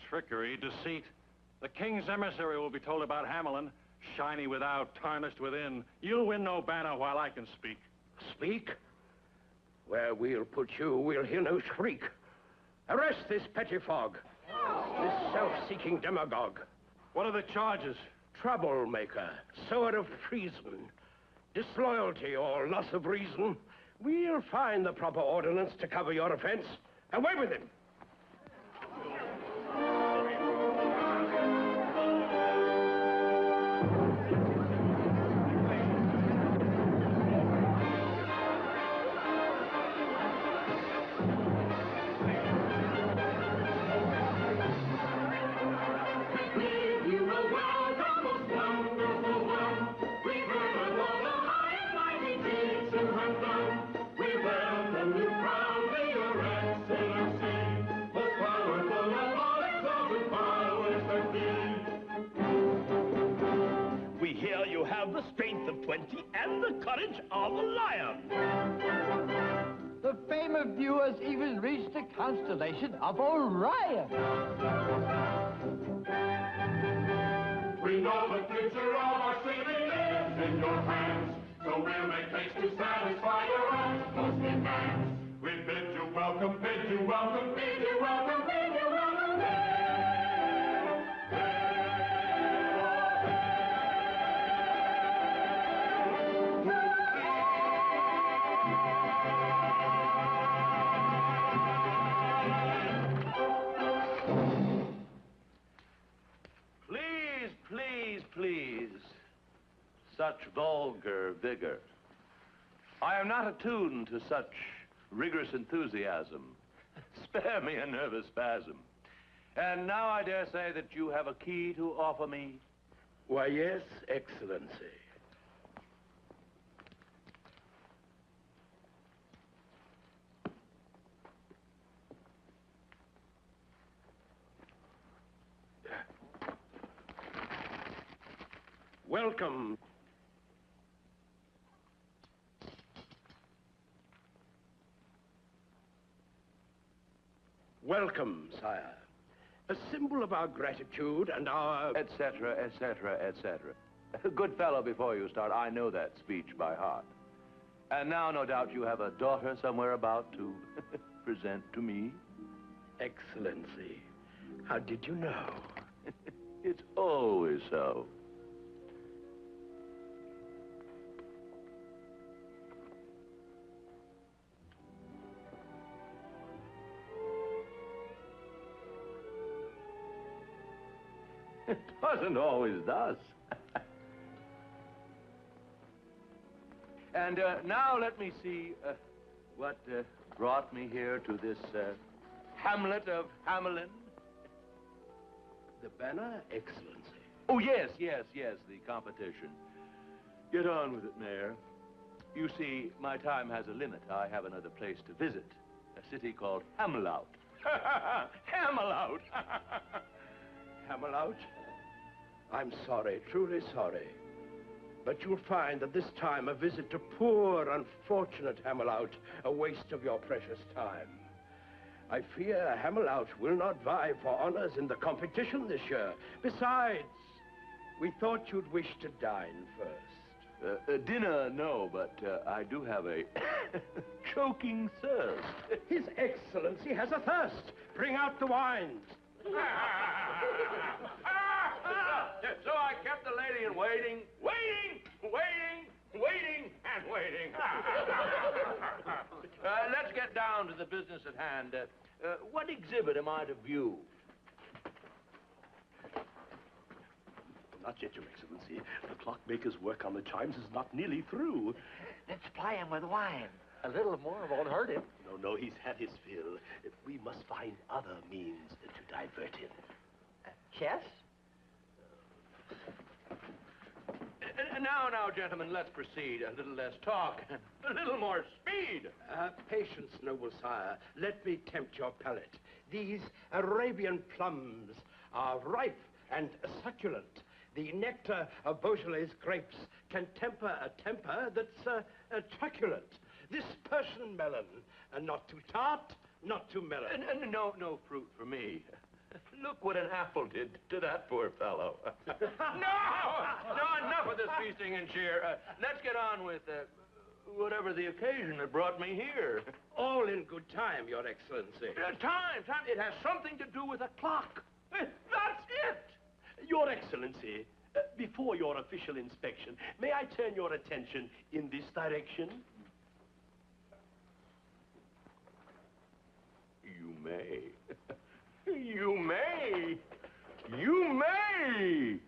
Trickery, deceit. The king's emissary will be told about Hamelin. Shiny without, tarnished within. You'll win no banner while I can speak.
Speak? Where we'll put you, we'll hear no shriek. Arrest this pettifog, this self-seeking demagogue.
What are the charges?
Troublemaker, sower of treason, disloyalty or loss of reason. We'll find the proper ordinance to cover your offense. Away with him!
The strength of 20 and the courage of a lion.
The fame of you has even reached the constellation of Orion.
We know the future of our city is in your hands, so we'll make haste to satisfy your utmost demands. We bid you welcome, bid you welcome, bid you welcome, bid you welcome.
Please. Such vulgar vigor. I am not attuned to such rigorous enthusiasm. Spare me a nervous spasm. And now I dare say that you have a key to offer me.
Why, yes, Excellency. Welcome. Welcome, sire. A symbol of our gratitude and our...
Etc., etc., etc. Good fellow, before you start, I know that speech by heart. And now, no doubt, you have a daughter somewhere about to present to me.
Excellency, how did you know?
It's always so. It wasn't always thus. And now let me see what brought me here to this hamlet of Hamelin.
The banner, Excellency.
Oh, yes, the competition. Get on with it, Mayor. You see, my time has a limit. I have another place to visit, a city called Hamelin. Hamelin!
Hamelin. I'm sorry, truly sorry. But you'll find that this time a visit to poor, unfortunate Hamelin, a waste of your precious time. I fear Hamelin will not vie for honors in the competition this year. Besides, we thought you'd wish to dine first.
Dinner, no, but I do have a choking thirst.
His Excellency has a thirst. Bring out the wines.
So I kept the lady in waiting, and waiting.
Let's get down to the business at hand. What exhibit am I to view?
Not yet, Your Excellency. The clockmaker's work on the chimes is not nearly through.
Let's ply him with wine. A little more won't hurt him.
No, he's had his fill. We must find other means to divert him.
Chess?
Now, gentlemen, let's proceed. A little less talk, a little more speed.
Patience, noble sire. Let me tempt your palate. These Arabian plums are ripe and succulent. The nectar of Beaujolais grapes can temper a temper that's truculent. This Persian melon, not too tart, not too mellow.
No fruit for me. Look what an apple did to that poor fellow. No, enough of this feasting and cheer. Let's get on with whatever the occasion that brought me here.
All in good time, Your Excellency.
Time. It has something to do with a clock. That's it.
Your Excellency, before your official inspection, may I turn your attention in this direction?
You may. You may. You may.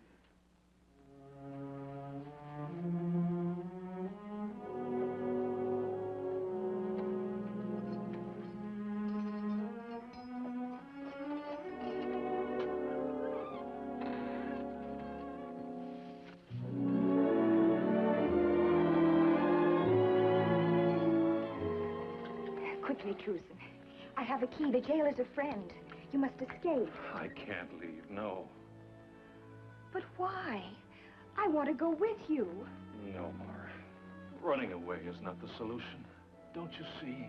Quickly, Truson. I have a key. The jailer's a friend. You must escape.
I can't leave, no.
But why? I want to go with you.
No, Mar. Running away is not the solution. Don't you see?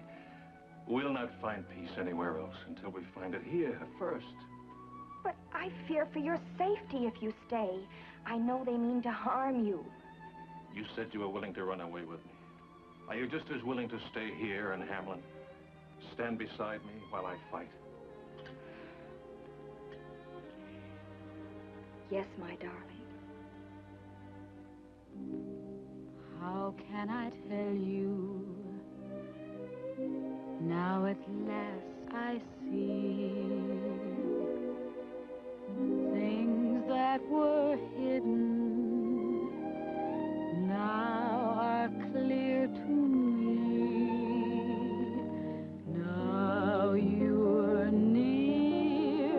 We'll not find peace anywhere else until we find it here first.
But I fear for your safety if you stay. I know they mean to harm you.
You said you were willing to run away with me. Are you just as willing to stay here in Hamelin? Stand beside me while I fight?
Yes, my darling.
How can I tell you? Now at last I see things that were hidden now are clear to me. Now you're near,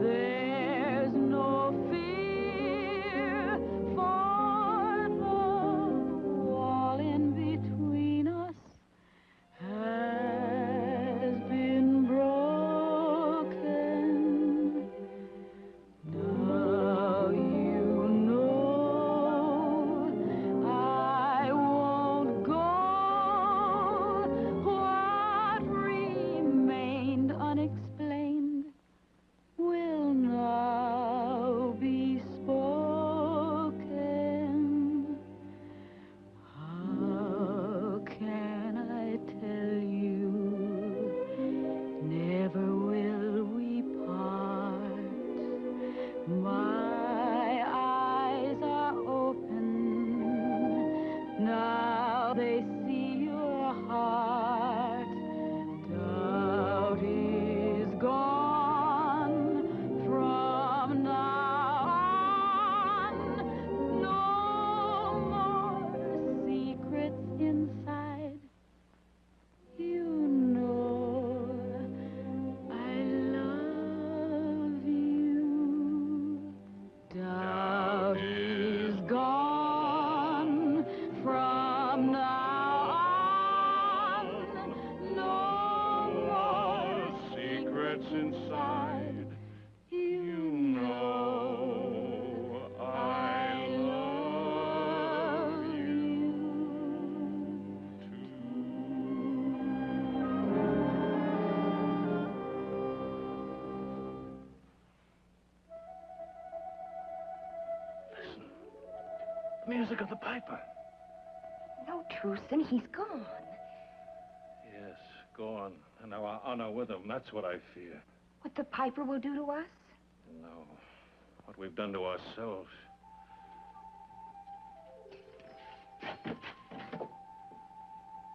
there's no fear, for the wall in between us has been broken. Now you know I won't go. What remained unexplained will now be spoken. How can I tell you? Never will we part. My eyes are open. Now they see your heart. Doubt is gone from now on. No more secrets inside. You know I love you.
The music of the piper.
No, Truson, he's gone.
Yes, gone. And our honor with him. That's what I fear.
What the piper will do to us?
No. What we've done to ourselves.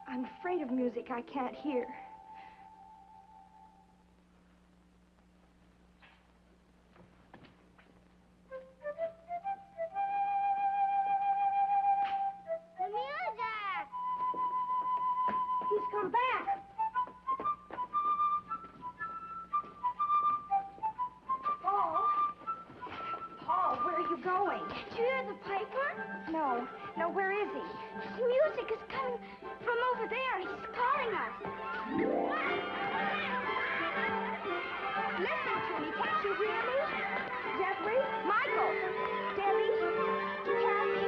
I'm afraid of music I can't hear.
The music!
He's come back. Paul, where are you going?
Did you hear the piper?
No, where is he?
The music is coming from over there. He's calling us.
Listen to me. Can't you hear me? Jeffrey? Michael? Debbie? Kathy?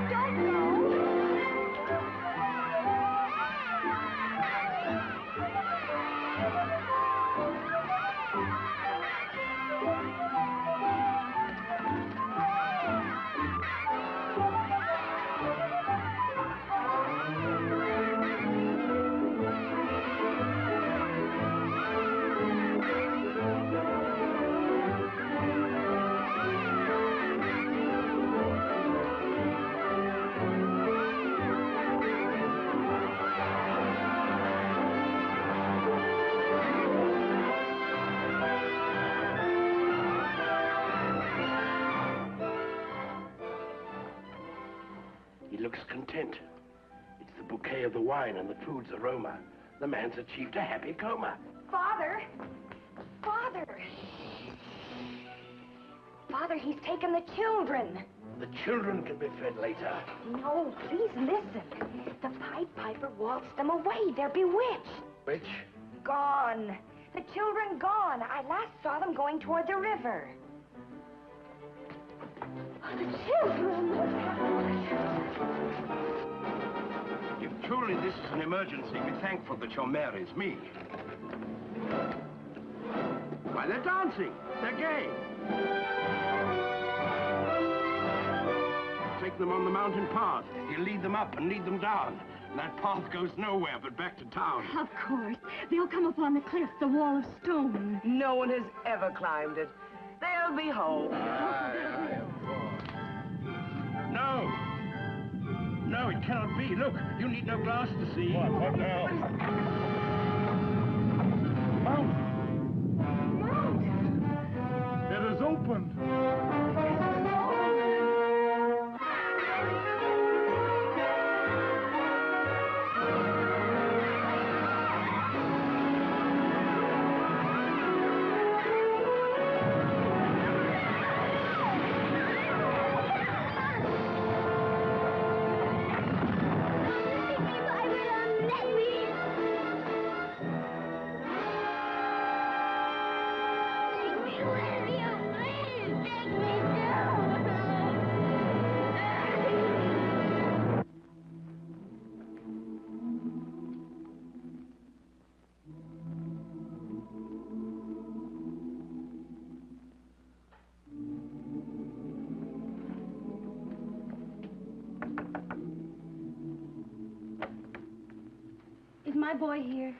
Don't go.
He looks content. It's the bouquet of the wine and the food's aroma. The man's achieved a happy coma.
Father! Father! Father, he's taken the children.
The children can be fed later.
No, please listen. The Pied Piper waltzed them away. They're bewitched.
Which?
Gone. The children gone. I last saw them going toward the river. The children!
If truly this is an emergency, be thankful that your mare is me. Why, they're dancing. They're gay. Take them on the mountain path. You lead them up and lead them down. That path goes nowhere but back to town.
Of course. They'll come upon the cliff, the wall of stone.
No one has ever climbed it. They'll be home.
No. No, it cannot be. Look, you need no glass to see.
What now?
Mount.
It is opened.
Is my boy here?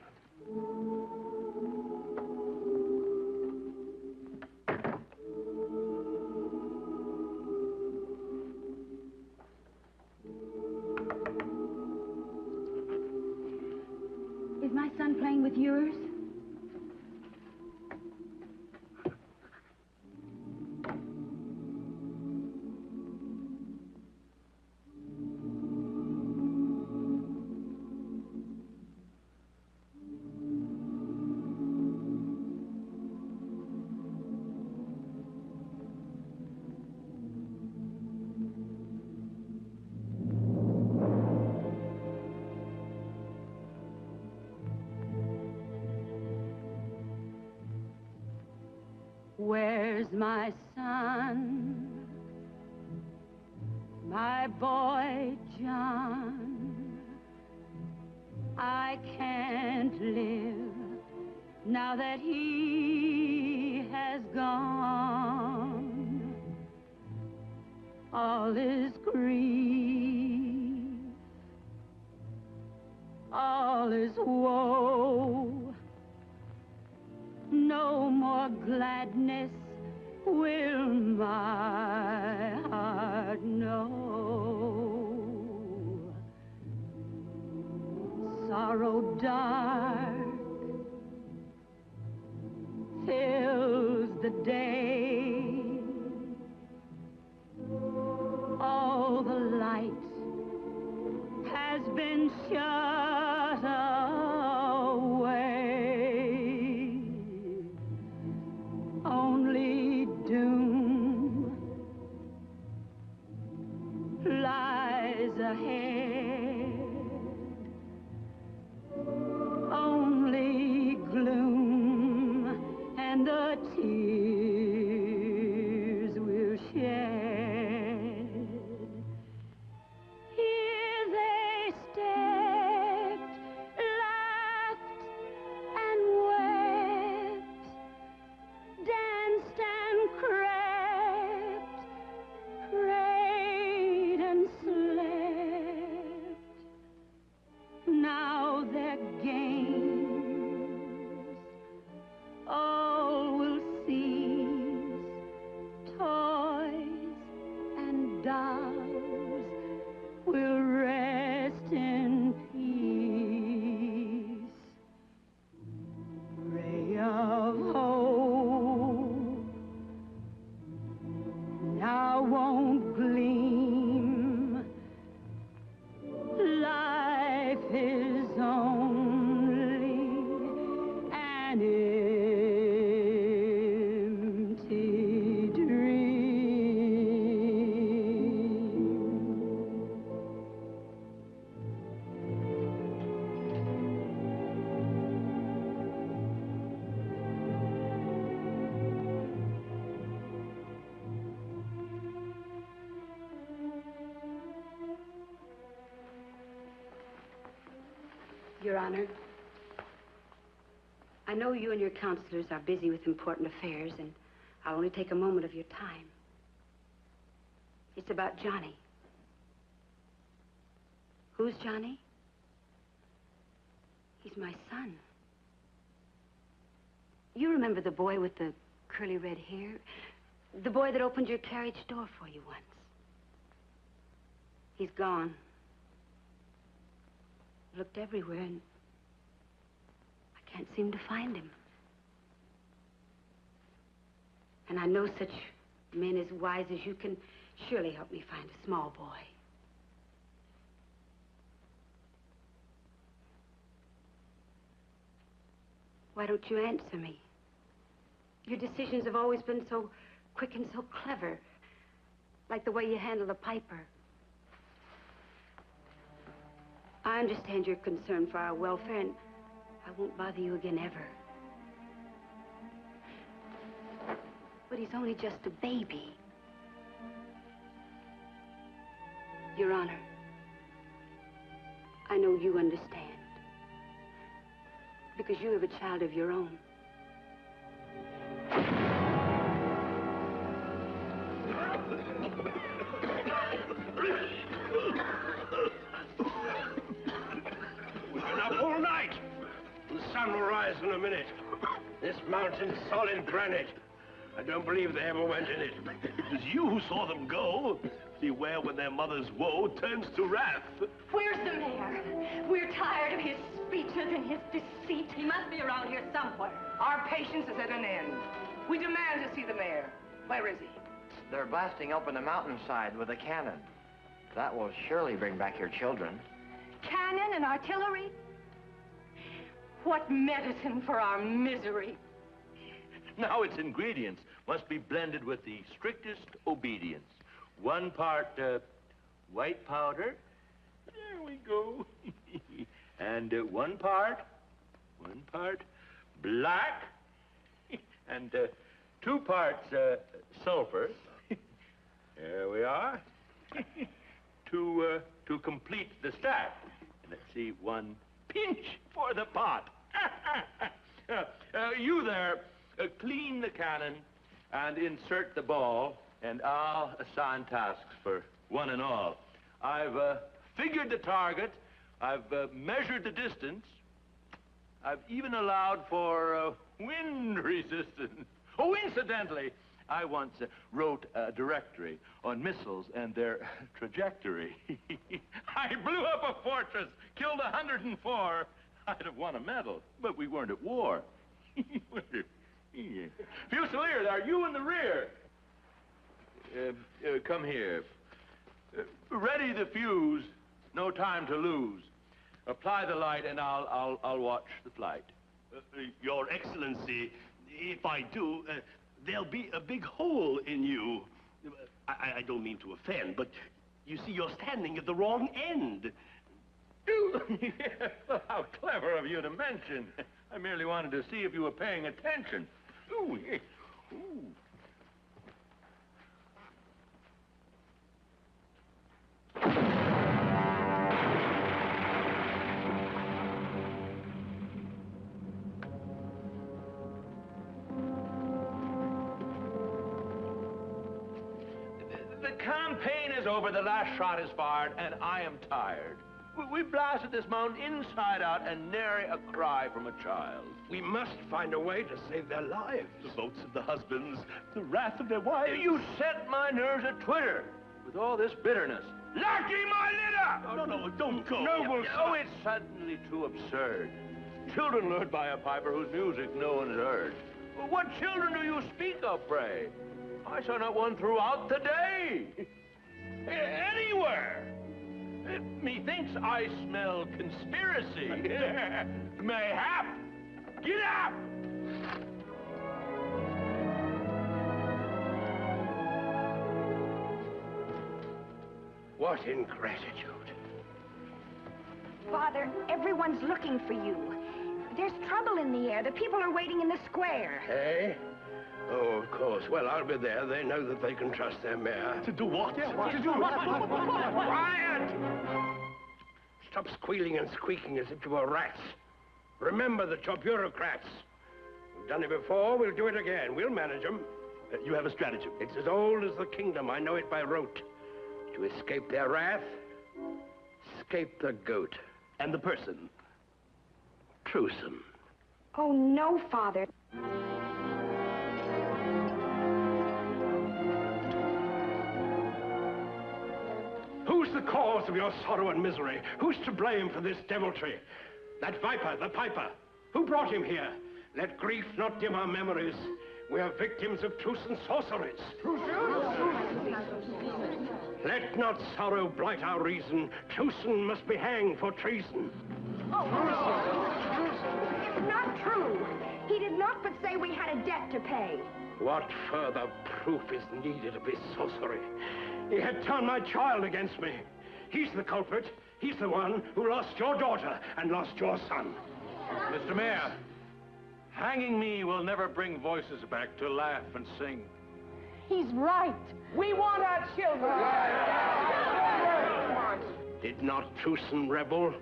Is my son playing with yours? Where's my son, my boy John? I can't live now that he has gone.
all is grief, all is woe. No more gladness will my heart know. Sorrow dark fills the day. All the light has been shut away. Only doom lies ahead. Only gloom and the tears we'll shed. Here they stepped, laughed and wept, danced and crept, prayed and slept. Now their games all will cease. Toys and dolls will rest in peace. Ray of hope now won't gleam. Life is only an empty dream.
Your Honor, I know you and your counselors are busy with important affairs, and I'll only take a moment of your time. It's about Johnny. Who's Johnny? He's my son. You remember the boy with the curly red hair? The boy that opened your carriage door for you once. He's gone. Looked everywhere, and I can't seem to find him. And I know such men as wise as you can surely help me find a small boy. Why don't you answer me? Your decisions have always been so quick and so clever, like the way you handle the piper. I understand your concern for our welfare, and I won't bother you again ever. But he's only just a baby. Your Honor, I know you understand, because you have a child of your own.
All night. The sun will rise in a minute. This mountain's solid granite. I don't believe they ever went in it.
It was you who saw them go. Beware when their mother's woe turns to wrath.
Where's the mayor? We're tired of his speeches and his deceit. He must be around here somewhere.
Our patience is at an end. We demand to see the mayor. Where is he?
They're blasting up in the mountainside with a cannon. That will surely bring back your children.
Cannon and artillery? What medicine for our misery.
Now its ingredients must be blended with the strictest obedience. 1 part white powder. There we go. And 1 part black. And 2 parts sulfur. There we are. To complete the stack. Let's see, 1 pinch for the pot. You there, clean the cannon and insert the ball and I'll assign tasks for one and all. I've figured the target. I've measured the distance. I've even allowed for wind resistance. Oh, incidentally, I once wrote a directory on missiles and their trajectory. I blew up a fortress, killed 104. I'd have won a medal, but we weren't at war. Fusiliers, are you in the rear? Come here. Ready the fuse. No time to lose. Apply the light, and I'll watch the flight.
Your Excellency, if I do, there'll be a big hole in you. I don't mean to offend, but you see, you're standing at the wrong end.
How clever of you to mention. I merely wanted to see if you were paying attention. Ooh, yeah. Ooh. The campaign is over, the last shot is fired, and I am tired. We blasted this mountain inside out and nary a cry from a child.
We must find a way to save their lives.
The votes of the husbands, the wrath of their wives.
You set my nerves at Twitter with all this bitterness. Lucky my litter!
No, don't go.
Noble son. Oh, it's suddenly too absurd. Children lured by a piper whose music no one has heard. What children do you speak of, pray? I saw not one throughout the day. Anywhere. Methinks I smell conspiracy. Mayhap. Get up!
What ingratitude.
Father, everyone's looking for you. There's trouble in the air. The people are waiting in the square.
Hey? Oh, of course. Well, I'll be there. They know that they can trust their mayor.
To do what?
Yeah, what? To do what? Quiet! Stop squealing and squeaking as if you were rats. Remember that you're bureaucrats. We've done it before. We'll do it again. We'll manage them.
You have a stratagem.
It's as old as the kingdom. I know it by rote. To escape their wrath, escape the goat.
And the person?
Truesome.
Oh, no, Father.
Who's the cause of your sorrow and misery? Who's to blame for this deviltry? That viper, the piper. Who brought him here? Let grief not dim our memories. We are victims of truce and sorceries. Let not sorrow blight our reason. Truson must be hanged for treason.
It's not true. He did not but say we had a debt to pay.
What further proof is needed of his sorcery? He had turned my child against me. He's the culprit. He's the one who lost your daughter and lost your son.
Mr. Mayor, hanging me will never bring voices back to laugh and sing.
He's right. We want our children.
Did not Truson revel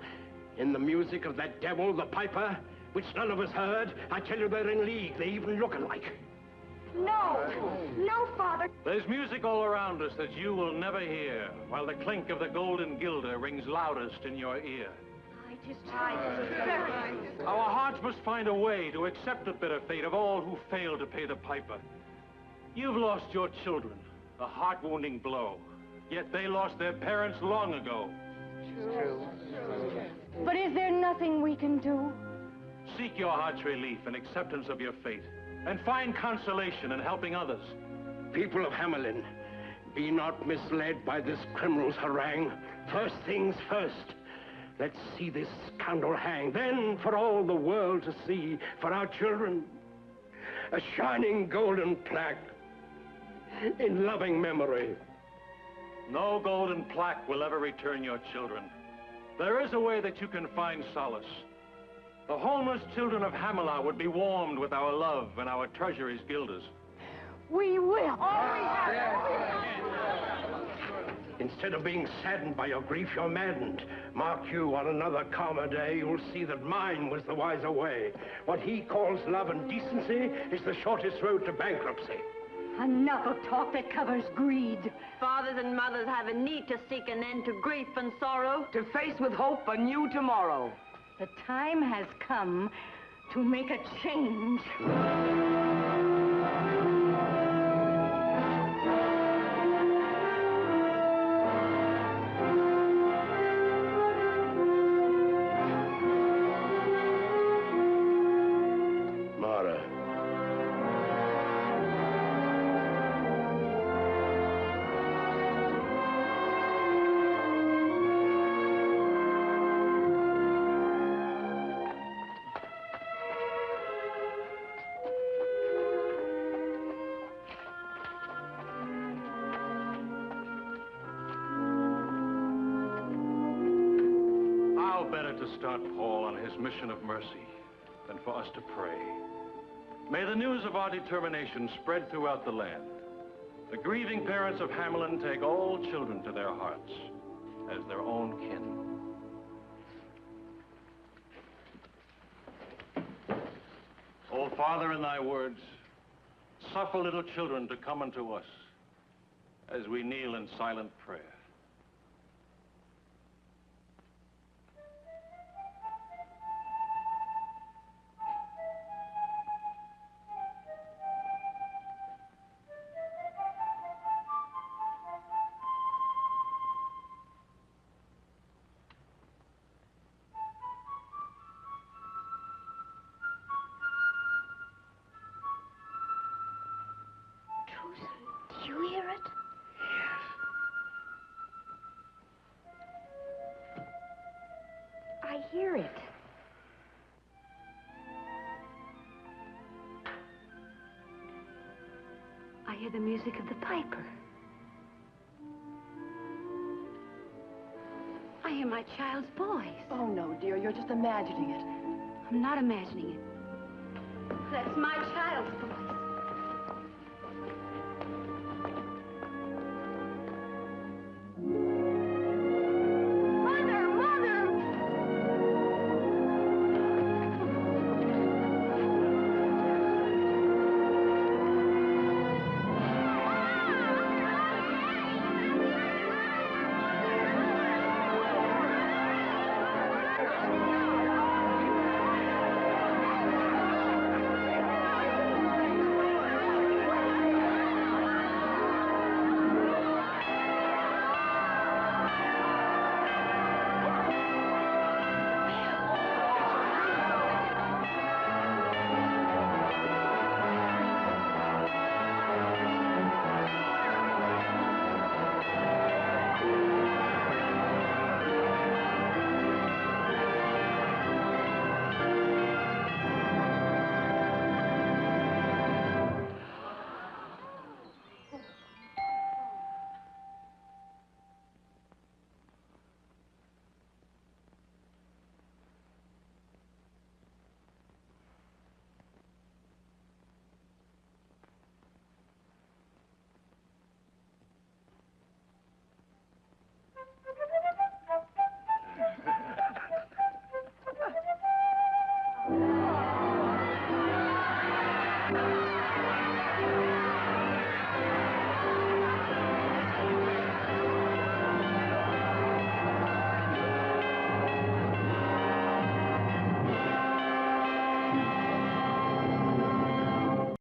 in the music of that devil, the piper, which none of us heard? I tell you, they're in league. They even look alike.
No. No, Father.
There's music all around us that you will never hear, while the clink of the golden guilder rings loudest in your ear. Our hearts must find a way to accept the bitter fate of all who fail to pay the piper. You've lost your children, a heart-wounding blow, yet they lost their parents long ago.
True. But is there nothing we can do?
Seek your heart's relief and acceptance of your fate, and find consolation in helping others.
People of Hamelin, be not misled by this criminal's harangue. First things first. Let's see this scoundrel hang. Then, for all the world to see, for our children, a shining golden plaque in loving memory.
No golden plaque will ever return your children. There is a way that you can find solace. The homeless children of Hamelin would be warmed with our love and our treasuries guilders.
We will.
Instead of being saddened by your grief, you're maddened. Mark you, on another calmer day, you'll see that mine was the wiser way. What he calls love and decency is the shortest road to bankruptcy.
Enough of talk that covers greed.
Fathers and mothers have a need to seek an end to grief and sorrow.
To face with hope a new tomorrow.
The time has come to make a change.
Start Paul on his mission of mercy than for us to pray. May the news of our determination spread throughout the land. The grieving parents of Hamelin take all children to their hearts as their own kin. O Father, in thy words, suffer little children to come unto us as we kneel in silent prayer.
Do you hear it? I hear it.
I hear the music of the piper. I hear my child's voice.
Oh, no, dear, you're just imagining it.
I'm not imagining it. That's my child's voice.